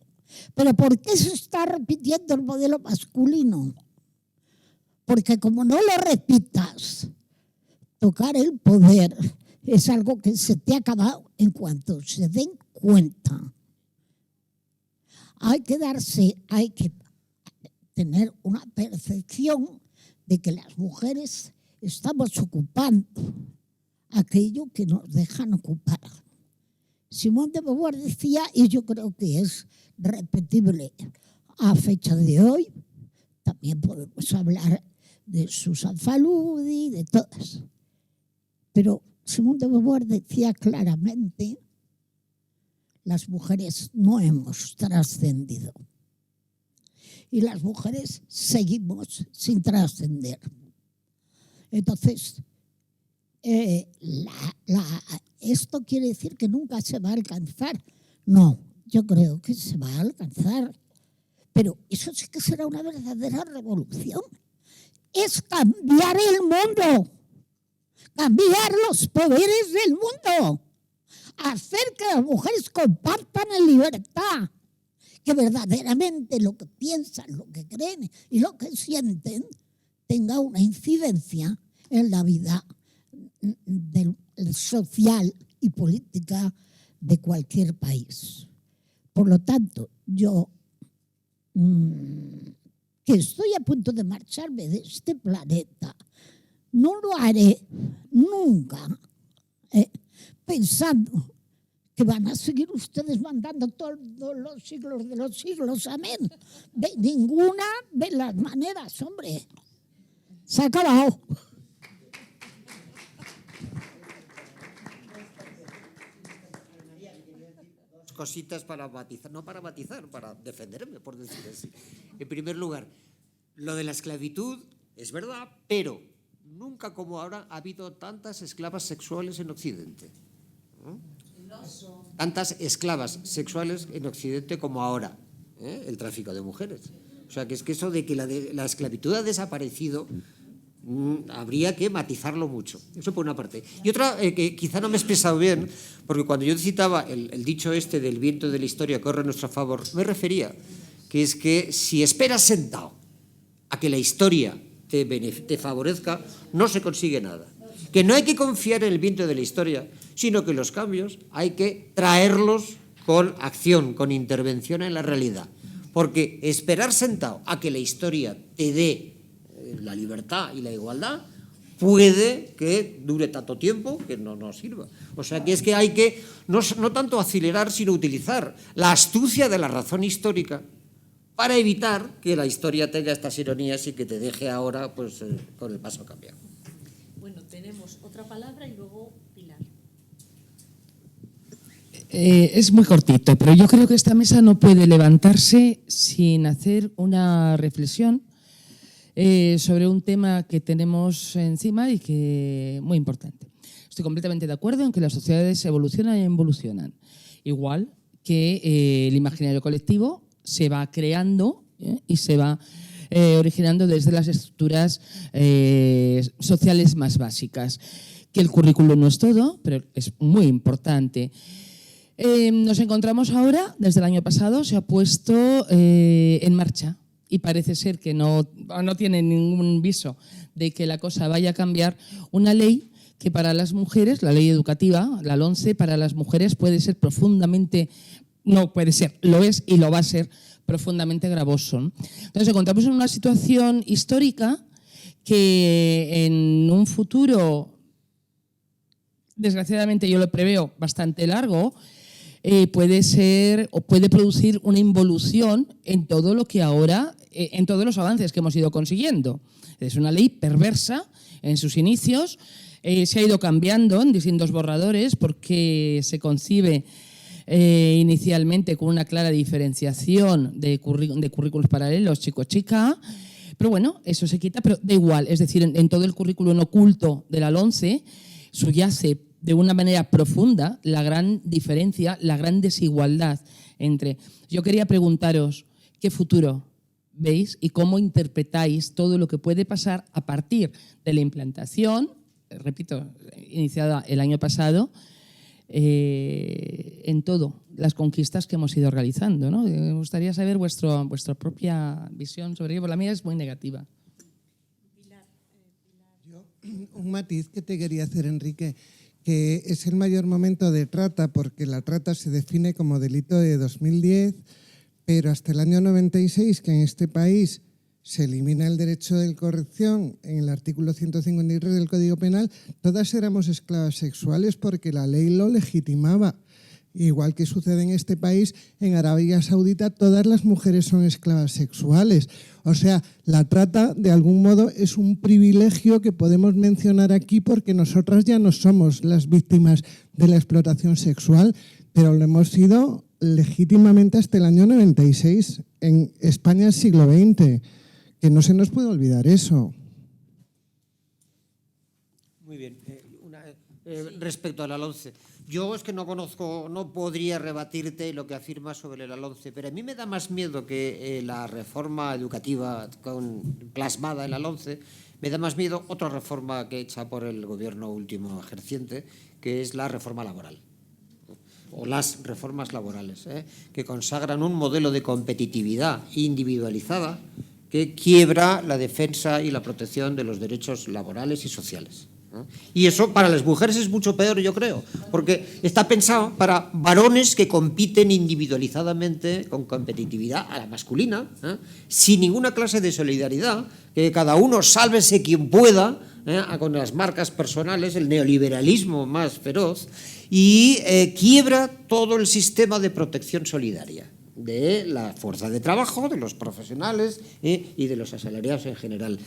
¿Pero por qué se está repitiendo el modelo masculino? Porque como no lo repitas, tocar el poder es algo que se te ha acabado en cuanto se den cuenta. Hay que tener una percepción de que las mujeres estamos ocupando aquello que nos dejan ocupar. Simone de Beauvoir decía, y yo creo que es repetible a fecha de hoy, también podemos hablar de Susan Faludi, de todas, pero Simone de Beauvoir decía claramente, las mujeres no hemos trascendido y las mujeres seguimos sin trascender. Entonces, ¿esto quiere decir que nunca se va a alcanzar? No, yo creo que se va a alcanzar. Pero eso sí que será una verdadera revolución. Es cambiar el mundo, cambiar los poderes del mundo, hacer que las mujeres compartan en libertad, que verdaderamente lo que piensan, lo que creen y lo que sienten tenga una incidencia en la vida social y política de cualquier país. Por lo tanto, yo, que estoy a punto de marcharme de este planeta, no lo haré nunca pensando que van a seguir ustedes mandando todos los siglos de los siglos, amén. De ninguna de las maneras, hombre. Se ha acabado. Cositas para matizar, no para matizar, para defenderme, por decir así. En primer lugar, lo de la esclavitud es verdad, pero nunca como ahora ha habido tantas esclavas sexuales en Occidente. ¿No? tantas esclavas sexuales en Occidente como ahora, el tráfico de mujeres. O sea, que es que eso de que la esclavitud ha desaparecido, habría que matizarlo mucho. Eso por una parte. Y otra, que quizá no me he expresado bien, porque cuando yo citaba el dicho este del viento de la historia corre a nuestro favor, me refería que es que si esperas sentado a que la historia te favorezca, no se consigue nada. Que no hay que confiar en el viento de la historia, sino que los cambios hay que traerlos con acción, con intervención en la realidad. Porque esperar sentado a que la historia te dé la libertad y la igualdad puede que dure tanto tiempo que no nos sirva. O sea, que es que hay que no tanto acelerar, sino utilizar la astucia de la razón histórica para evitar que la historia tenga estas ironías y que te deje ahora pues con el paso cambiado. Bueno, tenemos otra palabra y luego Pilar. Es muy cortito, pero yo creo que esta mesa no puede levantarse sin hacer una reflexión sobre un tema que tenemos encima y que es muy importante. Estoy completamente de acuerdo en que las sociedades evolucionan y involucionan. Igual que el imaginario colectivo se va creando y se va originando desde las estructuras sociales más básicas. Que el currículum no es todo, pero es muy importante. Nos encontramos ahora, desde el año pasado, se ha puesto en marcha y parece ser que no tiene ningún viso de que la cosa vaya a cambiar, una ley que para las mujeres, la ley educativa, la LOMCE, para las mujeres puede ser profundamente, no puede ser, lo es y lo va a ser profundamente gravoso. Entonces encontramos en una situación histórica que en un futuro, desgraciadamente yo lo preveo bastante largo, puede ser o puede producir una involución en todo lo que ahora, en todos los avances que hemos ido consiguiendo. Es una ley perversa en sus inicios, se ha ido cambiando en distintos borradores porque se concibe inicialmente con una clara diferenciación de currículos paralelos chico-chica, pero bueno, eso se quita, pero da igual, es decir, en todo el currículum oculto de la LOMCE subyace de una manera profunda la gran diferencia, la gran desigualdad entre... Yo quería preguntaros, ¿qué futuro veis y cómo interpretáis todo lo que puede pasar a partir de la implantación, repito, iniciada el año pasado, en todo, las conquistas que hemos ido realizando, ¿no? Me gustaría saber vuestra propia visión sobre ello, porque la mía es muy negativa. Yo, un matiz que te quería hacer, Enrique, que es el mayor momento de trata, porque la trata se define como delito de 2010, pero hasta el año 96, que en este país se elimina el derecho de corrección en el artículo 153 del Código Penal, todas éramos esclavas sexuales porque la ley lo legitimaba. Igual que sucede en este país, en Arabia Saudita todas las mujeres son esclavas sexuales. O sea, la trata de algún modo es un privilegio que podemos mencionar aquí porque nosotras ya no somos las víctimas de la explotación sexual, pero lo hemos sido legítimamente hasta el año 96, en España del siglo XX, que no se nos puede olvidar eso. Muy bien. Respecto a la LOMCE, yo es que no conozco, no podría rebatirte lo que afirmas sobre la LOMCE, pero a mí me da más miedo que la reforma educativa plasmada en la LOMCE, me da más miedo otra reforma que hecha por el gobierno último ejerciente, que es la reforma laboral, o las reformas laborales, que consagran un modelo de competitividad individualizada que quiebra la defensa y la protección de los derechos laborales y sociales. Y eso para las mujeres es mucho peor, yo creo, porque está pensado para varones que compiten individualizadamente con competitividad a la masculina, sin ninguna clase de solidaridad, que cada uno sálvese quien pueda, con las marcas personales, el neoliberalismo más feroz, y quiebra todo el sistema de protección solidaria. de la fuerza de trabajo, de los profesionales y de los asalariados en general.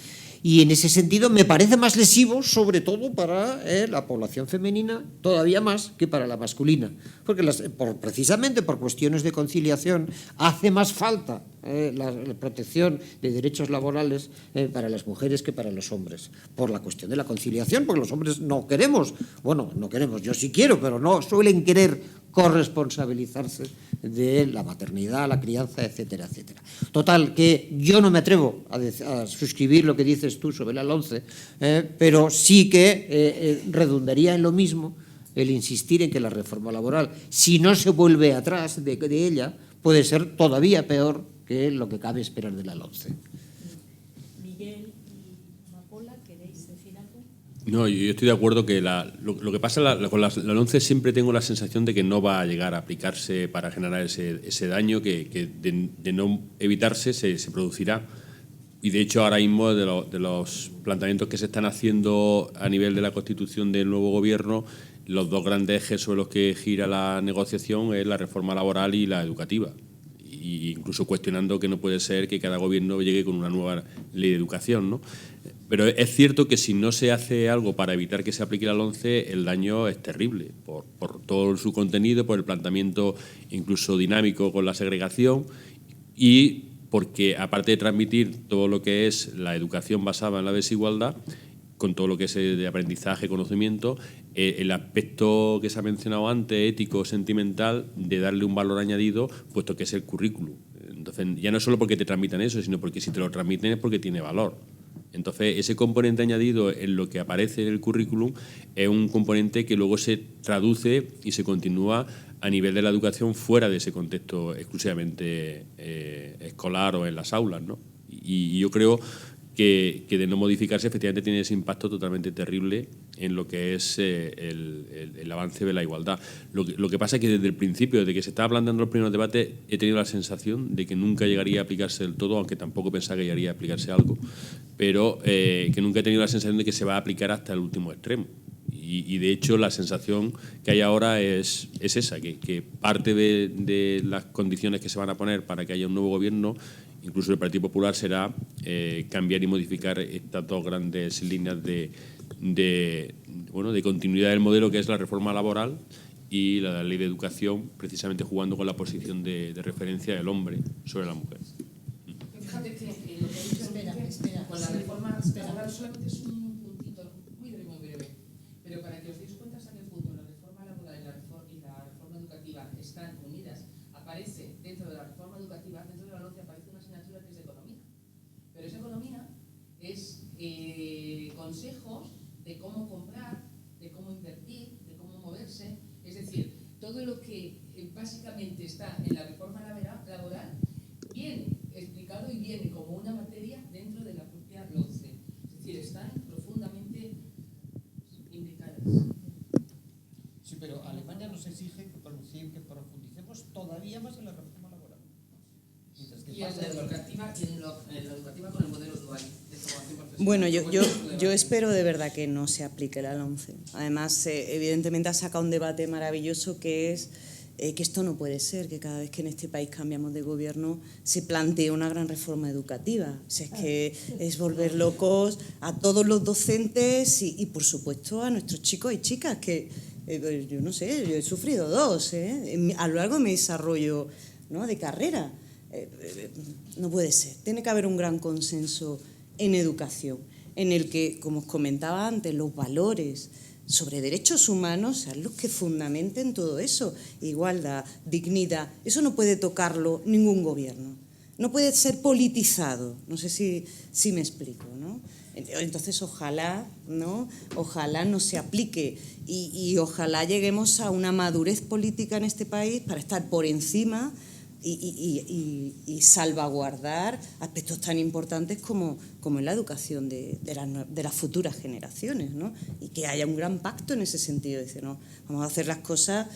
Y en ese sentido me parece más lesivo, sobre todo para la población femenina, todavía más que para la masculina, porque precisamente por cuestiones de conciliación hace más falta la protección de derechos laborales para las mujeres que para los hombres, por la cuestión de la conciliación, porque los hombres no queremos, yo sí quiero, pero no suelen querer corresponsabilizarse de la maternidad, la crianza, etcétera, etcétera. Total, que yo no me atrevo a suscribir lo que dices tú sobre la LOMCE, pero sí que redundaría en lo mismo el insistir en que la reforma laboral, si no se vuelve atrás de ella, puede ser todavía peor que lo que cabe esperar de la LOMCE. Miguel y Mapola, ¿queréis decir algo? No, yo estoy de acuerdo que lo que pasa con la LOMCE siempre tengo la sensación de que no va a llegar a aplicarse para generar ese daño que de no evitarse se producirá. Y de hecho ahora mismo de los planteamientos que se están haciendo a nivel de la constitución del nuevo gobierno, los dos grandes ejes sobre los que gira la negociación es la reforma laboral y la educativa. Y incluso cuestionando que no puede ser que cada gobierno llegue con una nueva ley de educación, ¿no? Pero es cierto que si no se hace algo para evitar que se aplique la LOMCE, el daño es terrible, por todo su contenido, por el planteamiento incluso dinámico con la segregación y porque, aparte de transmitir todo lo que es la educación basada en la desigualdad, con todo lo que es de aprendizaje, conocimiento, el aspecto que se ha mencionado antes, ético, sentimental, de darle un valor añadido, puesto que es el currículum. Entonces, ya no es solo porque te transmitan eso, sino porque si te lo transmiten es porque tiene valor. Entonces, ese componente añadido en lo que aparece en el currículum es un componente que luego se traduce y se continúa a nivel de la educación fuera de ese contexto exclusivamente escolar o en las aulas, ¿no? Y yo creo que de no modificarse efectivamente tiene ese impacto totalmente terrible en lo que es el avance de la igualdad. Lo que pasa es que desde el principio, desde que se estaba planteando los primeros debates, he tenido la sensación de que nunca llegaría a aplicarse del todo, aunque tampoco pensaba que llegaría a aplicarse algo, pero que nunca he tenido la sensación de que se va a aplicar hasta el último extremo. Y de hecho la sensación que hay ahora es esa, que parte de las condiciones que se van a poner para que haya un nuevo gobierno, incluso el Partido Popular, será cambiar y modificar estas dos grandes líneas de continuidad del modelo, que es la reforma laboral y la ley de educación, precisamente jugando con la posición de referencia del hombre sobre la mujer. Fíjate que lo que he dicho con la reforma laboral solamente es un puntito muy breve, pero para que os deis cuenta hasta qué punto la reforma laboral y la reforma educativa están unidas. Aparece dentro de la reforma educativa, dentro de la LOMCE aparece una asignatura que es de economía, pero esa economía es consejos de cómo comprar, de cómo invertir, de cómo moverse, es decir, todo lo que básicamente está en la reforma laboral viene explicado y viene como una materia dentro de la propia LOMCE, es decir, están profundamente imbricadas. Sí, pero Alemania nos exige que profundicemos todavía más en la reforma laboral. Y en la educativa con el modelo dual de formación profesional. Bueno, yo espero de verdad que no se aplique la LOMCE. Además, evidentemente ha sacado un debate maravilloso que es que esto no puede ser, que cada vez que en este país cambiamos de gobierno se plantee una gran reforma educativa. O sea, es que es volver locos a todos los docentes y por supuesto, a nuestros chicos y chicas, que yo no sé, yo he sufrido dos a lo largo de mi desarrollo, ¿no?, de carrera. No puede ser. Tiene que haber un gran consenso en educación, en el que, como os comentaba antes, los valores sobre derechos humanos sean los que fundamenten todo eso. Igualdad, dignidad, eso no puede tocarlo ningún gobierno. No puede ser politizado. No sé si me explico, ¿no? Entonces, ojalá no se aplique y ojalá lleguemos a una madurez política en este país para estar por encima y salvaguardar aspectos tan importantes como es la educación de las futuras generaciones, ¿no? Y que haya un gran pacto en ese sentido. Dice, no, vamos a hacer las cosas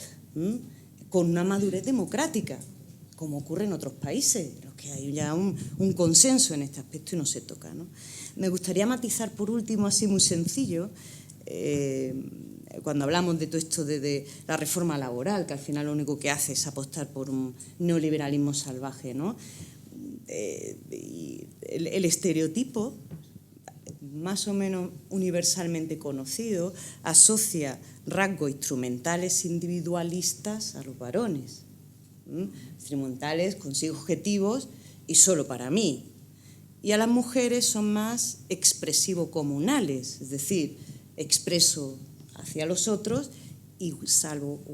con una madurez democrática, como ocurre en otros países, en los que hay ya un consenso en este aspecto y no se toca, ¿no? Me gustaría matizar por último, así muy sencillo, cuando hablamos de todo esto de la reforma laboral, que al final lo único que hace es apostar por un neoliberalismo salvaje, ¿no? Y el estereotipo, más o menos universalmente conocido, asocia rasgos instrumentales individualistas a los varones. Instrumentales, consigo objetivos y solo para mí. Y a las mujeres son más expresivo-comunales, es decir, expreso hacia los otros y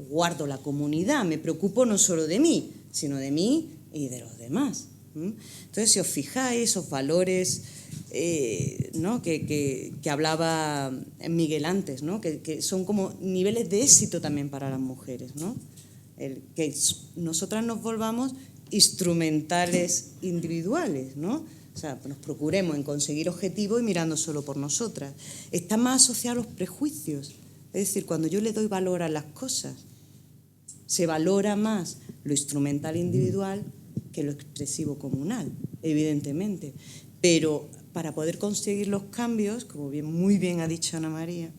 guardo la comunidad. Me preocupo no solo de mí, sino de mí y de los demás. Entonces, si os fijáis, esos valores ¿no? que hablaba Miguel antes, ¿no? que son como niveles de éxito también para las mujeres, ¿no? Que nosotras nos volvamos instrumentales individuales, ¿no? O sea, nos procuremos en conseguir objetivos y mirando solo por nosotras. Está más asociado a los prejuicios. Es decir, cuando yo le doy valor a las cosas, se valora más lo instrumental individual que lo expresivo comunal, evidentemente. Pero para poder conseguir los cambios, como muy bien ha dicho Ana María,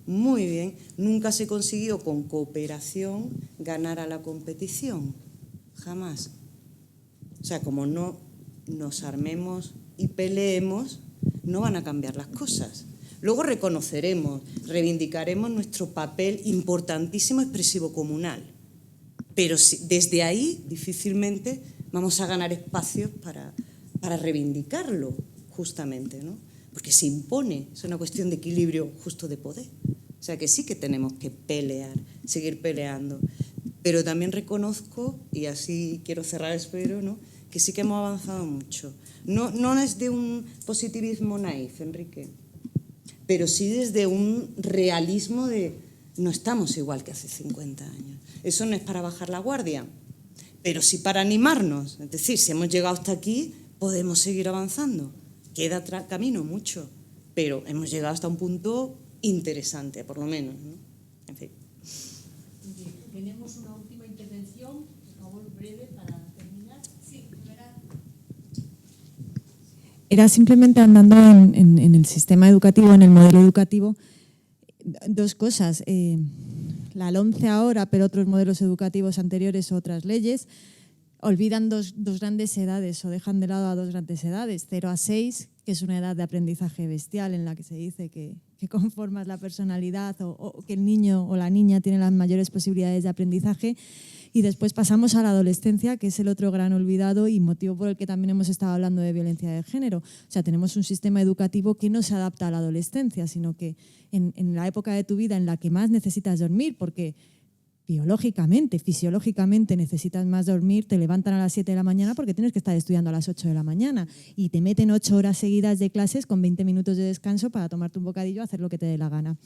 muy bien, nunca se consiguió con cooperación ganar a la competición. Jamás. O sea, como no nos armemos y peleemos, no van a cambiar las cosas. Luego reconoceremos, reivindicaremos nuestro papel importantísimo expresivo comunal. Pero desde ahí difícilmente vamos a ganar espacios para reivindicarlo, justamente, ¿no? Porque se impone, es una cuestión de equilibrio justo de poder. O sea que sí que tenemos que pelear, seguir peleando. Pero también reconozco, y así quiero cerrar, espero, ¿no?, que sí que hemos avanzado mucho. No es de un positivismo naif, Enrique, pero sí desde un realismo de no estamos igual que hace 50 años. Eso no es para bajar la guardia, pero sí para animarnos. Es decir, si hemos llegado hasta aquí, podemos seguir avanzando. Queda camino mucho, pero hemos llegado hasta un punto interesante, por lo menos, ¿no? En fin. Tenemos una última intervención, por favor, breve para terminar. Sí, verá. Era simplemente andando en el sistema educativo, en el modelo educativo, dos cosas. La LOMCE ahora, pero otros modelos educativos anteriores o otras leyes, olvidan dos grandes edades o dejan de lado a dos grandes edades, 0 a 6, que es una edad de aprendizaje bestial en la que se dice que conformas la personalidad o que el niño o la niña tiene las mayores posibilidades de aprendizaje, y después pasamos a la adolescencia, que es el otro gran olvidado y motivo por el que también hemos estado hablando de violencia de género. O sea, tenemos un sistema educativo que no se adapta a la adolescencia, sino que en la época de tu vida en la que más necesitas dormir, porque biológicamente, fisiológicamente necesitas más dormir, te levantan a las 7 de la mañana porque tienes que estar estudiando a las 8 de la mañana y te meten 8 horas seguidas de clases con 20 minutos de descanso para tomarte un bocadillo, hacer lo que te dé la gana.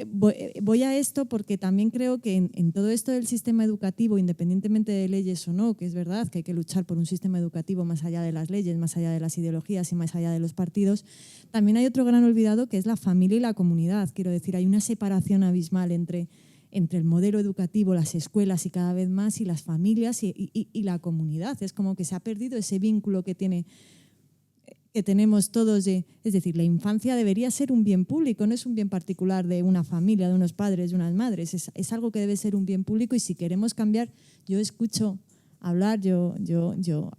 Voy a esto porque también creo que en todo esto del sistema educativo, independientemente de leyes o no, que es verdad que hay que luchar por un sistema educativo más allá de las leyes, más allá de las ideologías y más allá de los partidos, también hay otro gran olvidado que es la familia y la comunidad. Quiero decir, hay una separación abismal entre el modelo educativo, las escuelas y cada vez más, y las familias y la comunidad. Es como que se ha perdido ese vínculo que tenemos todos. Es decir, la infancia debería ser un bien público, no es un bien particular de una familia, de unos padres, de unas madres. Es algo que debe ser un bien público, y si queremos cambiar, yo escucho hablar, yo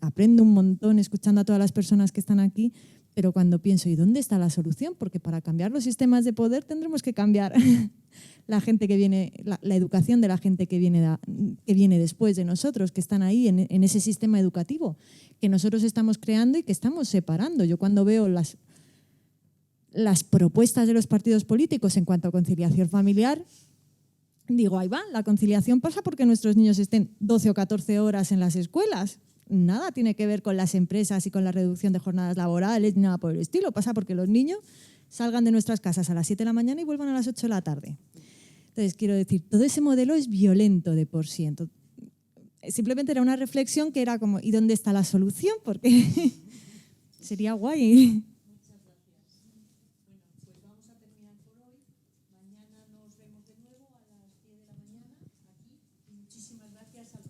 aprendo un montón escuchando a todas las personas que están aquí, pero cuando pienso, ¿y dónde está la solución? Porque para cambiar los sistemas de poder tendremos que cambiar la gente que viene, la educación de la gente que viene después de nosotros, que están ahí en ese sistema educativo que nosotros estamos creando y que estamos separando. Yo cuando veo las propuestas de los partidos políticos en cuanto a conciliación familiar, digo, ahí va, la conciliación pasa porque nuestros niños estén 12 o 14 horas en las escuelas. Nada tiene que ver con las empresas y con la reducción de jornadas laborales, ni nada por el estilo. Pasa porque los niños salgan de nuestras casas a las 7 de la mañana y vuelvan a las 8 de la tarde. Entonces, quiero decir, todo ese modelo es violento de por sí. Entonces, simplemente era una reflexión que era como, ¿y dónde está la solución? Porque sería guay. Muchas gracias. Bueno, pues vamos a terminar por hoy. Mañana nos vemos de nuevo a las 10 de la mañana aquí. Y muchísimas gracias a los